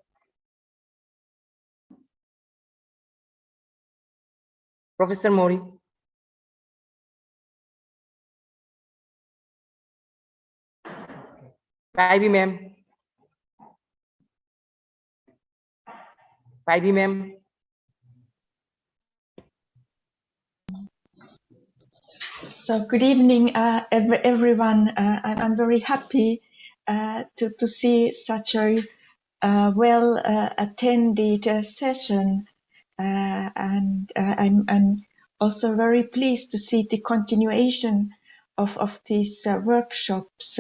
Professor Mori. Ivy ma'am. Ivy ma'am. So good evening, everyone. I'm very happy to see such a well attended session, and I'm also very pleased to see the continuation of these workshops.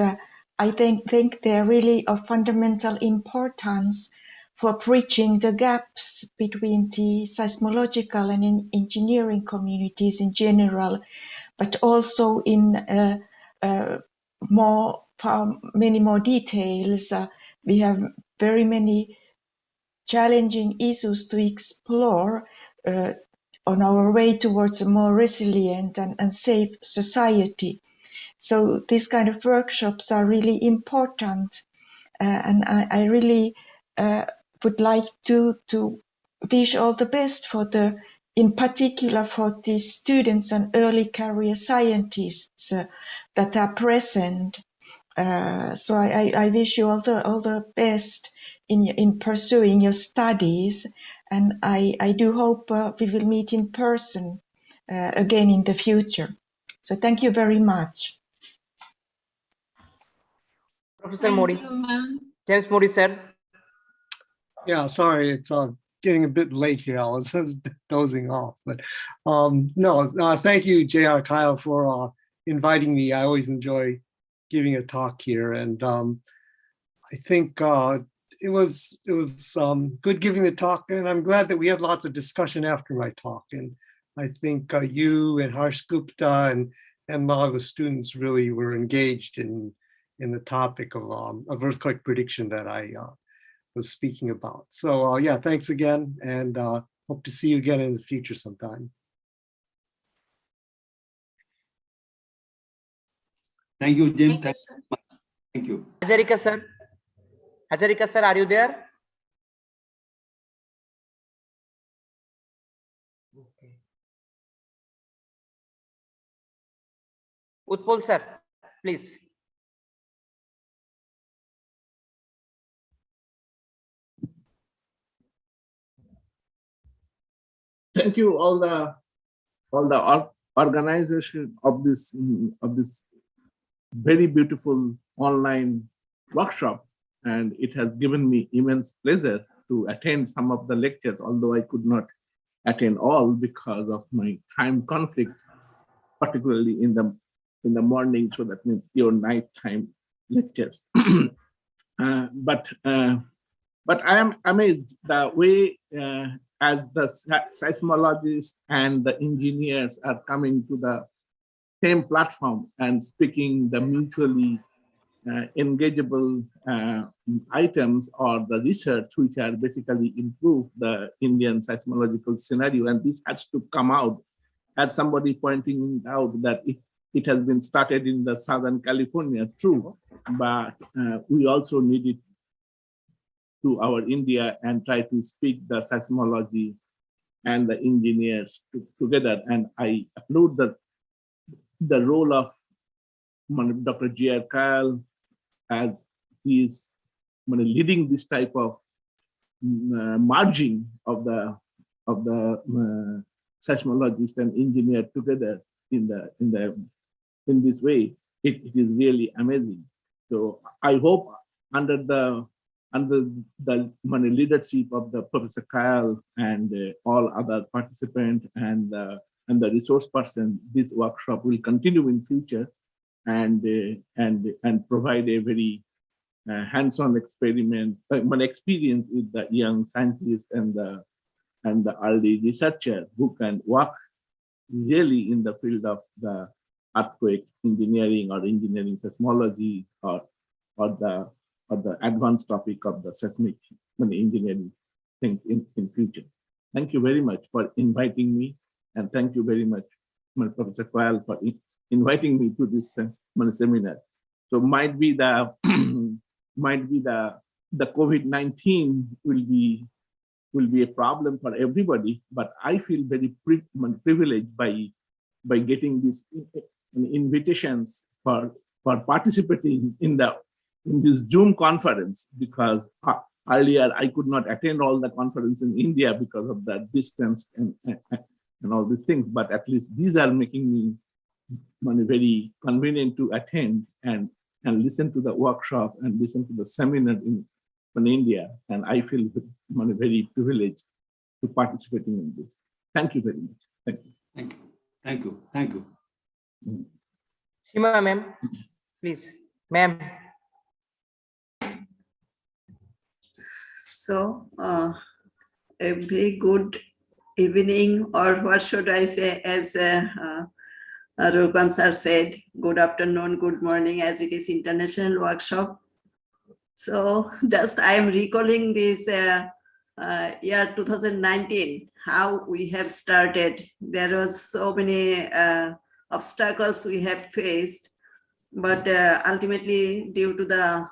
I think they're really of fundamental importance for bridging the gaps between the seismological and engineering communities in general, but also in many more details. We have very many challenging issues to explore on our way towards a more resilient and safe society. So these kind of workshops are really important, and I really would like to wish all the best in particular for the students and early career scientists that are present. So I wish you all the best in pursuing your studies, and I do hope we will meet in person again in the future. So thank you very much. Professor Mori. James Mori, sir. Yeah, sorry, it's getting a bit late here. I was dozing off, but thank you, J.R. Kyle, for inviting me. I always enjoy giving a talk here, and I think it was good giving the talk, and I'm glad that we had lots of discussion after my talk. And I think you and Harsh Gupta and a lot of the students really were engaged in in the topic of earthquake prediction that I was speaking about. So yeah, thanks again, and hope to see you again in the future sometime. Thank you, Jim. Thank you. Hajarika sir. Hajarika sir, are you there? Okay. Utpal sir, please. Thank you all the organization of this very beautiful online workshop, and it has given me immense pleasure to attend some of the lectures, although I could not attend all because of my time conflict, particularly in the morning, so that means your nighttime lectures. But I am amazed the way as the seismologists and the engineers are coming to the same platform and speaking the mutually engageable items or the research which are basically improve the Indian seismological scenario. And this has to come out, as somebody pointing out that it has been started in the Southern California, true, but we also need it to our India and try to speak the seismology and the engineers together. And I applaud the role of Dr. J.R. Kyle as he is leading this type of merging of the seismologist and engineer together in this way. It is really amazing. So I hope under the leadership of the Professor Kyle and all other participants and the resource person, this workshop will continue in future and provide a very hands-on experience with the young scientists and the early researcher who can work really in the field of the earthquake engineering or engineering seismology or the advanced topic of the seismic engineering things in future. Thank you very much for inviting me, and thank you very much, Professor Kyle, for inviting me to this seminar. So might be the COVID-19 will be a problem for everybody, but I feel very privileged by getting these invitations for participating in this Zoom conference, because earlier I could not attend all the conference in India because of the distance and all these things, but at least these are making me very convenient to attend and listen to the workshop and listen to the seminar in India. And I feel very privileged to participating in this. Thank you very much. Thank you. Thank you. Thank you. Thank you. Shima ma'am, please. Ma'am. So a very good evening, or what should I say, as Rupan sir said, good afternoon, good morning, as it is international workshop. So just I am recalling this year 2019, how we have started. There was so many obstacles we have faced, but ultimately due to the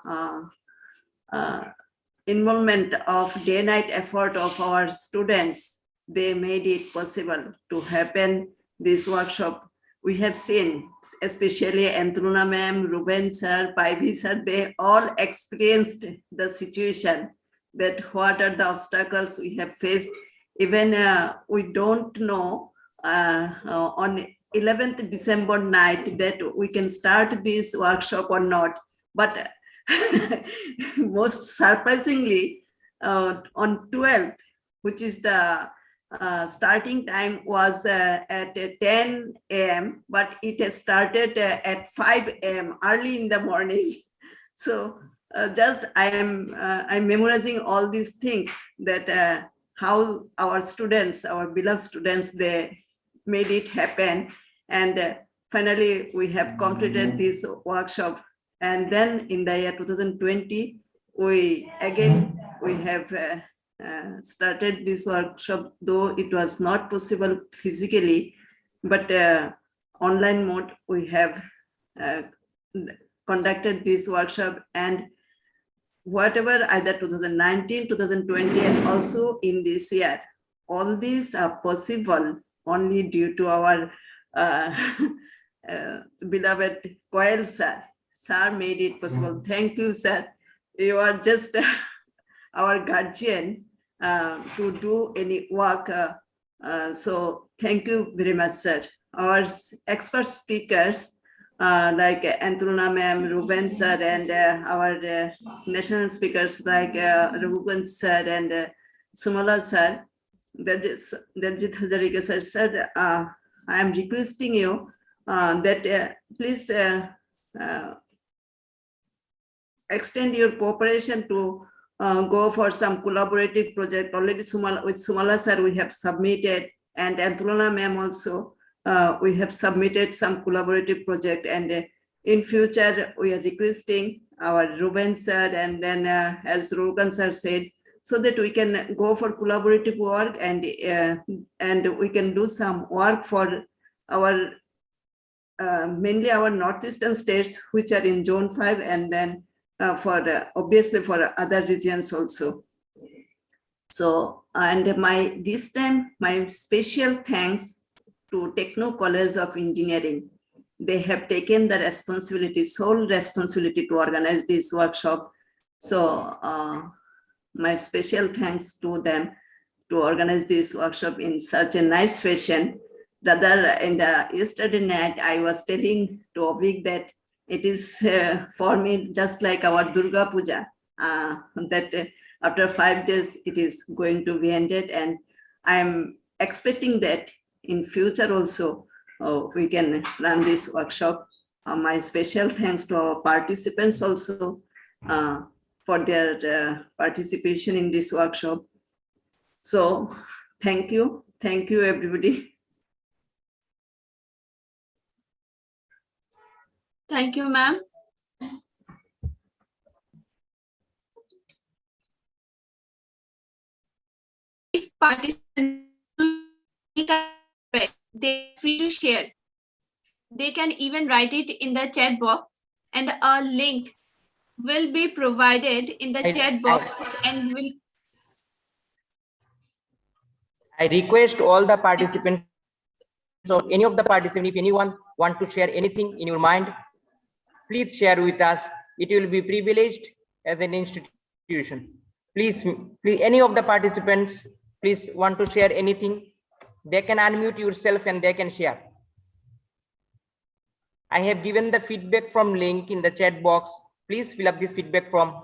involvement of day-night effort of our students, they made it possible to happen this workshop. We have seen, especially Antruna ma'am, Ruben sir, Paivi sir, they all experienced the situation, that what are the obstacles we have faced. Even we don't know on 11th December night that we can start this workshop or not. But most surprisingly, on 12th, which is the starting time was at 10 a.m., but it has started at 5 a.m. early in the morning. So just I'm memorizing all these things, that how our students, our beloved students, they made it happen. And finally, we have completed this workshop. And then in the year 2020, we have started this workshop, though it was not possible physically, but online mode, we have conducted this workshop, and whatever either 2019, 2020, and also in this year, all these are possible only due to our beloved Koel sir. Sir made it possible. Thank you, sir. You are just our guardian to do any work. So thank you very much, sir. Our expert speakers like Antruna ma'am, Ruben sir, and our national speakers like Raghuvan sir and Sumala sir, Daljit Hazarika sir, said, I am requesting you that please extend your cooperation to go for some collaborative project. Already with Sumala sir we have submitted, and Antruna ma'am also we have submitted some collaborative project, and in future we are requesting our Ruben sir and then as Ruben sir said, so that we can go for collaborative work, and we can do some work for our mainly our northeastern states which are in Zone 5, and then obviously for other regions also. So, and this time my special thanks to Techno College of Engineering. They have taken the responsibility, sole responsibility to organize this workshop. So my special thanks to them to organize this workshop in such a nice fashion. Rather, in the yesterday night, I was telling to Avik that it is for me just like our Durga Puja, that after 5 days it is going to be ended, and I am expecting that in future also we can run this workshop. My special thanks to our participants also for their participation in this workshop. So thank you everybody. Thank you, ma'am. If participants they're free to share. They can even write it in the chat box, and a link will be provided in the chat box, and will. I request all the participants, or any of the participants, if anyone want to share anything in your mind, please share with us. It will be privileged as an institution. Please, any of the participants, please want to share anything, they can unmute yourself and they can share. I have given the feedback from link in the chat box. Please fill up this feedback form.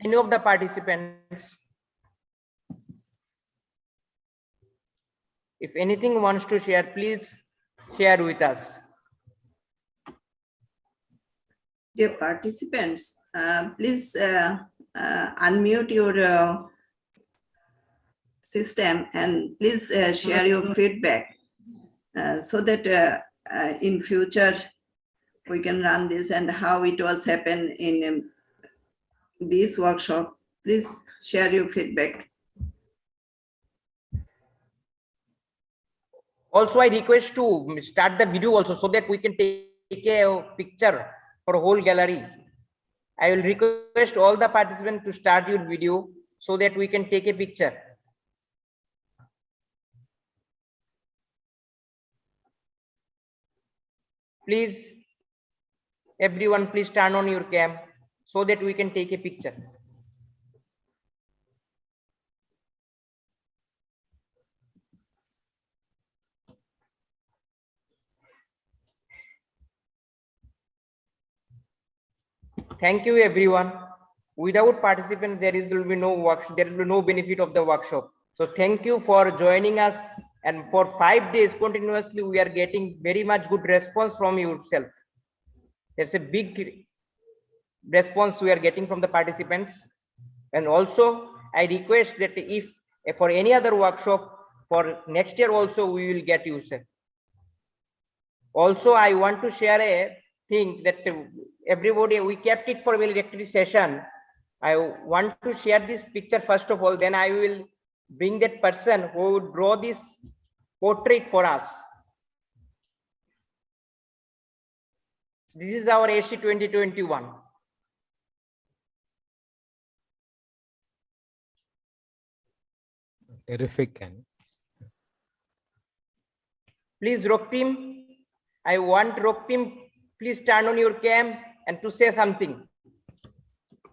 Any of the participants, if anything wants to share, please share with us. Dear participants, please unmute your system and please share your feedback so that in future we can run this, and how it was happen in this workshop. Please share your feedback. Also, I request to start the video also so that we can take a picture for whole gallery. I will request all the participants to start your video so that we can take a picture. Please, everyone, please turn on your cam so that we can take a picture. Thank you, everyone. Without participants, there will be no workshop. There will be no benefit of the workshop. So thank you for joining us. And for 5 days continuously, we are getting very much good response from yourself. There's a big response we are getting from the participants. And also, I request that if for any other workshop for next year also, we will get you, sir. Also, I want to share a thing that everybody, we kept it for valedictory session. I want to share this picture first of all, then I will bring that person who would draw this portrait for us. This is our ASSHEE 2021. Terrific, Ken. Please, Roktim, I want Roktim, please turn on your cam and to say something.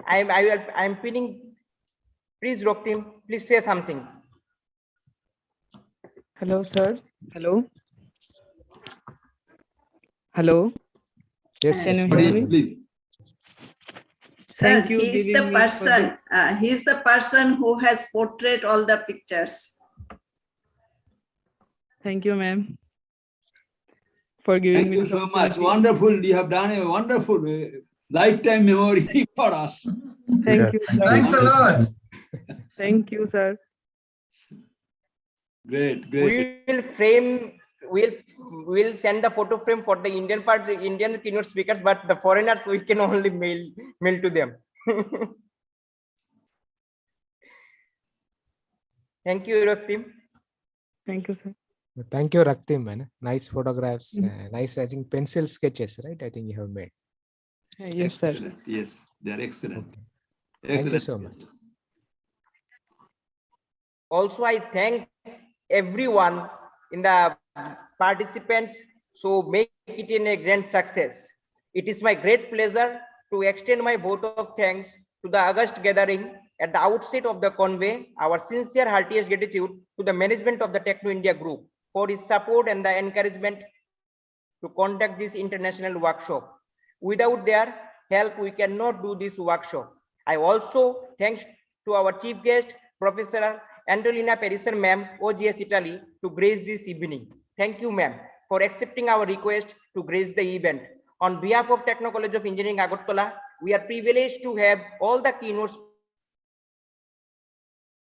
I'm pinning. Please, Roktim, please say something. Hello, sir. Hello. Hello. Yes, Can yes, you hear me? Please. Sir, Thank you he's giving the me for the- person. He's the person who has portrayed all the pictures. Thank you, ma'am, for giving Thank me you this so much. opportunity. Wonderful. You have done a wonderful lifetime memory for us. Thank you, sir. Thanks a lot. Thank you, sir. Great, great. We will frame, we'll send the photo frame for the Indian part, the Indian keynote speakers, but the foreigners we can only mail to them. Thank you, Roktim. Thank you, sir. Thank you, Raktim, man. Nice photographs, nice, I think, pencil sketches, right? I think you have made. Yes, sir. Excellent. Yes, they're excellent. Thank you Excellent. so much. Also, I thank everyone in the participants, so make it in a grand success. It is my great pleasure to extend my vote of thanks to the August gathering. At the outset of the convey our sincere heartiest gratitude to the management of the Techno India Group for its support and the encouragement to conduct this international workshop. Without their help, we cannot do this workshop. I also thanks to our chief guest, Professor Antolina Perisser, ma'am, OGS Italy, to grace this evening. Thank you, ma'am, for accepting our request to grace the event. On behalf of Techno College of Engineering, Agartala, we are privileged to have all the keynotes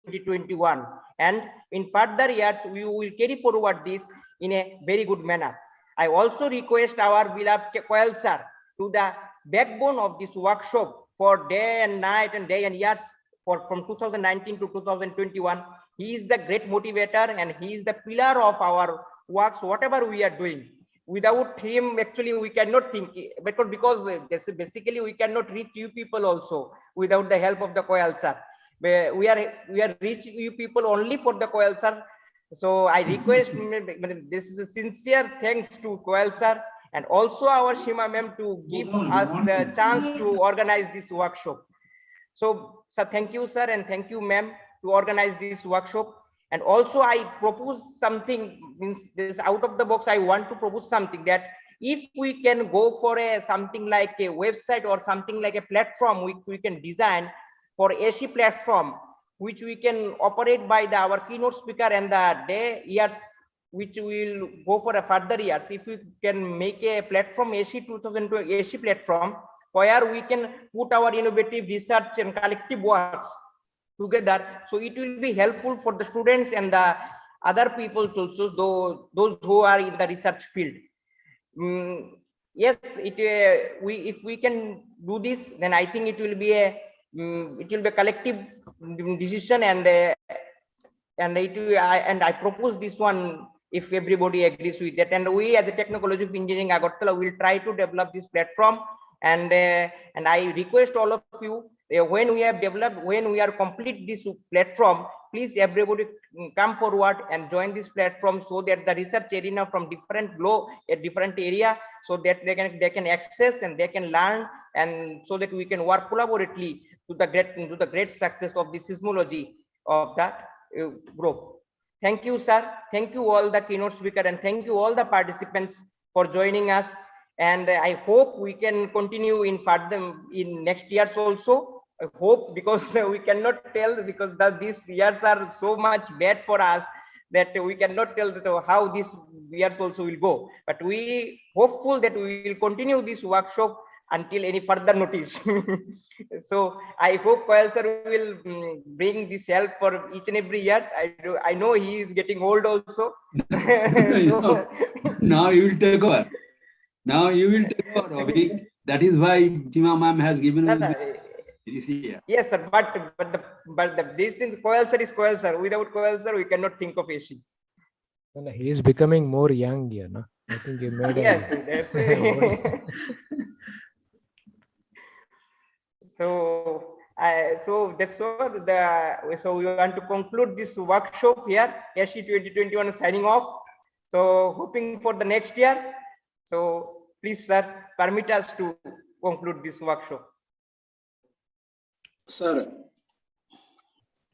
2021, and in further years we will carry forward this in a very good manner. I also request our beloved Koel sir to the backbone of this workshop for day and night and day and years from 2019 to 2021. He is the great motivator and he is the pillar of our works, whatever we are doing. Without him, actually, we cannot think, because basically we cannot reach you people also without the help of the Koel sir. We are reaching you people only for the Koel sir. So I request, this is a sincere thanks to Koel sir and also our Shima ma'am to give us the chance to organize this workshop. So sir, thank you sir, and thank you ma'am to organize this workshop. And also I propose something, means this out of the box, I want to propose something that if we can go for a something like a website or something like a platform which we can design for ASSHEE platform, which we can operate by our keynote speaker and the day years, which will go for a further years. If we can make a platform ASSHEE 2020 ASSHEE platform where we can put our innovative research and collective works together, so it will be helpful for the students and the other people also, those who are in the research field. Yes, if we can do this, then I think it will be a collective decision, and I propose this one if everybody agrees with that. And we as the Techno College of Engineering Agartala will try to develop this platform, and I request all of you, when we have developed, when we are complete this platform, please everybody come forward and join this platform, so that the research arena from different globe, a different area, so that they can access and they can learn, and so that we can work collaboratively to the great success of the seismology of the group. Thank you, sir. Thank you all the keynote speaker, and thank you all the participants for joining us. And I hope we can continue in further in next years also. I hope, because we cannot tell, because these years are so much bad for us that we cannot tell how these years also will go. But we hopeful that we will continue this workshop until any further notice. So I hope Koel sir will bring this help for each and every years. I know he is getting old also. So, Now you will take over. Now you will take over, Avik. That is why Tima ma'am has given me this year. Yes, sir. But these things, Koel sir is Koel sir. Without Koel sir, we cannot think of ASSHEE. No, he is becoming more young, you know. I think you made Yes, a that's so that's what so we want to conclude this workshop here. ASSHEE 2021 is signing off. So hoping for the next year. So please, sir, permit us to conclude this workshop. Sir,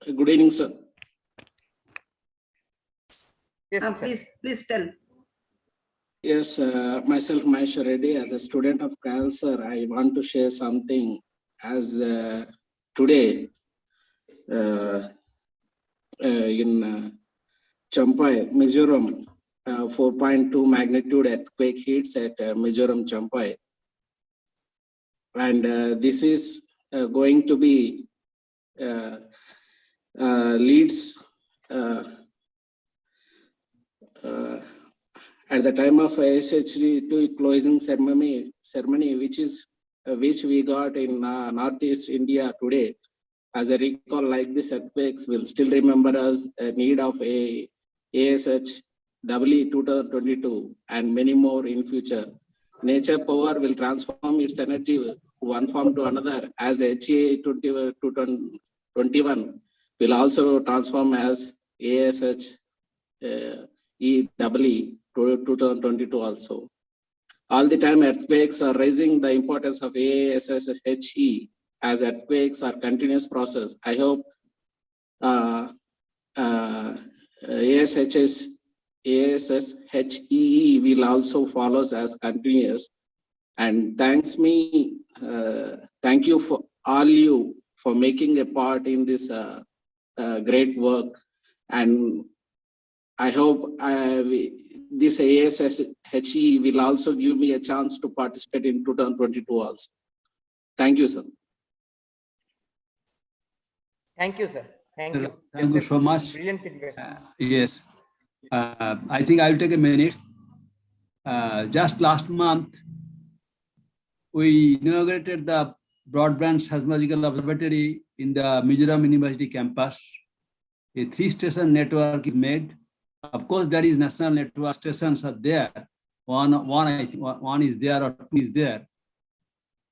good evening, sir. Yes, please tell. Yes, myself, Mahesh Reddy, as a student of KAL, sir, I want to share something. As today in Champai, Mizoram, 4.2 magnitude earthquake hits at Mizoram, Champai. And this is going to be leads at the time of ASSHEE to closing ceremony, which we got in Northeast India today. As a recall, like this earthquakes will still remember us a need of a ASSHEE 2022 and many more in future. Nature power will transform its energy one form to another, as HEA 2021 will also transform as ASSHEE EEE 2022 also. All the time earthquakes are raising the importance of ASSHE, as earthquakes are continuous process. I hope ASSHE will also follows as continuous. And thank you for all you for making a part in this great work. And I hope this ASSHE will also give me a chance to participate in 2022 also. Thank you, sir. Thank you, sir. Thank you. Thank you so much. Brilliant feedback. Yes. I think I will take a minute. Just last month, we inaugurated the broadband seismological observatory in the Mizoram University campus. A 3-station network is made. Of course, there is national network stations are there. I think one is there or two is there.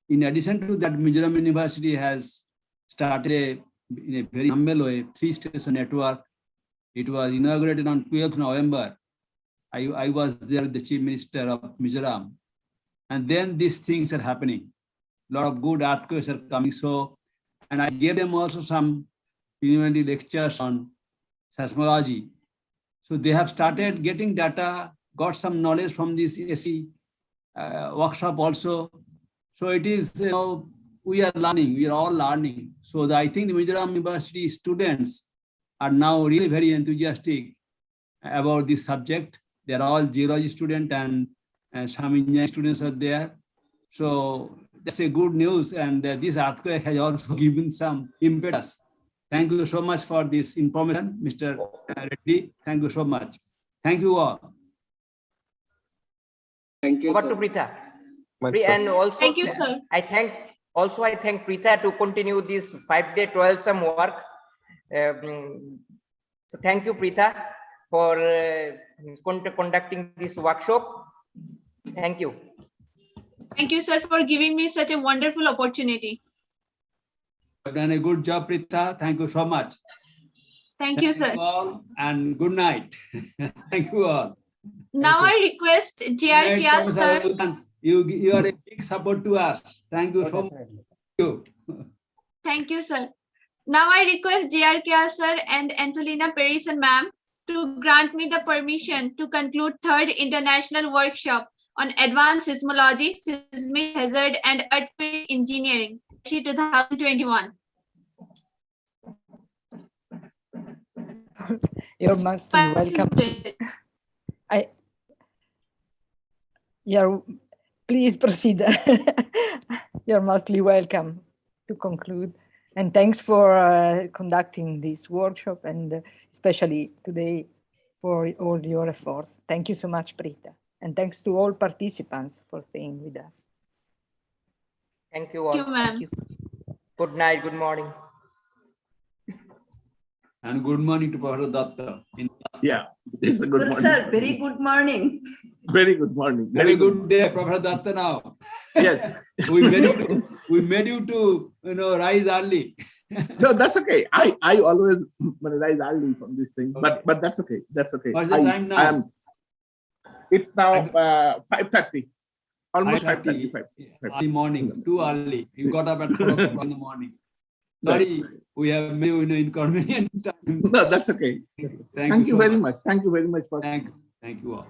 In addition to that, Mizoram University has started in a very humble way 3-station network. It was inaugurated on 12th November. I was there with the Chief Minister of Mizoram. And then these things are happening. A lot of good earthquakes are coming. So, and I gave them also some university lectures on seismology. So they have started getting data, got some knowledge from this ASSHEE workshop also. So it is, we are learning, we are all learning. So I think the Mizoram University students are now really very enthusiastic about this subject. They are all geology students and some engineering students are there. So that's a good news. And this earthquake has also given some impetus. Thank you so much for this information, Mr. Reddy. Thank you so much. Thank you all. Thank you, Over sir. to Preetha. And also, thank you, sir. I thank Preetha to continue this 5-day toilsome work. So thank you, Preetha, for conducting this workshop. Thank you. Thank you, sir, for giving me such a wonderful opportunity. You've done a good job, Preetha. Thank you so much. Thank you, sir. You all, and good night. Thank you all. Now I request JR Good night, Kyal, Professor sir. Adnan. You are a big support to us. Thank you so much. Thank you, sir. Now I request JR Kyal, sir, and Antolina Parison, ma'am, to grant me the permission to conclude 3rd International Workshop on Advanced Seismology, Seismic Hazard, and Earthquake Engineering, ASSHEE 2021. You're most welcome. Please proceed. You're mostly welcome to conclude. And thanks for conducting this workshop and especially today for all your efforts. Thank you so much, Preetha. And thanks to all participants for staying with us. Thank you all. Thank you, ma'am. Good night, good morning. And good morning to Professor Datta. Yeah, it's a good morning. Sir, very good morning. Very good morning. Have a good day, Professor Datta now. Yes. we made you to rise early. No, that's okay. I always rise early from this thing, but that's okay. That's okay. What's the time now? It's now 5:30. Almost 5:30. 5:35. Early morning, too early. You got up at 4 o'clock in the morning. Sorry, we have made you inconvenient time. No, that's okay. Thank you very so much. Thank you very much for. Thank you all.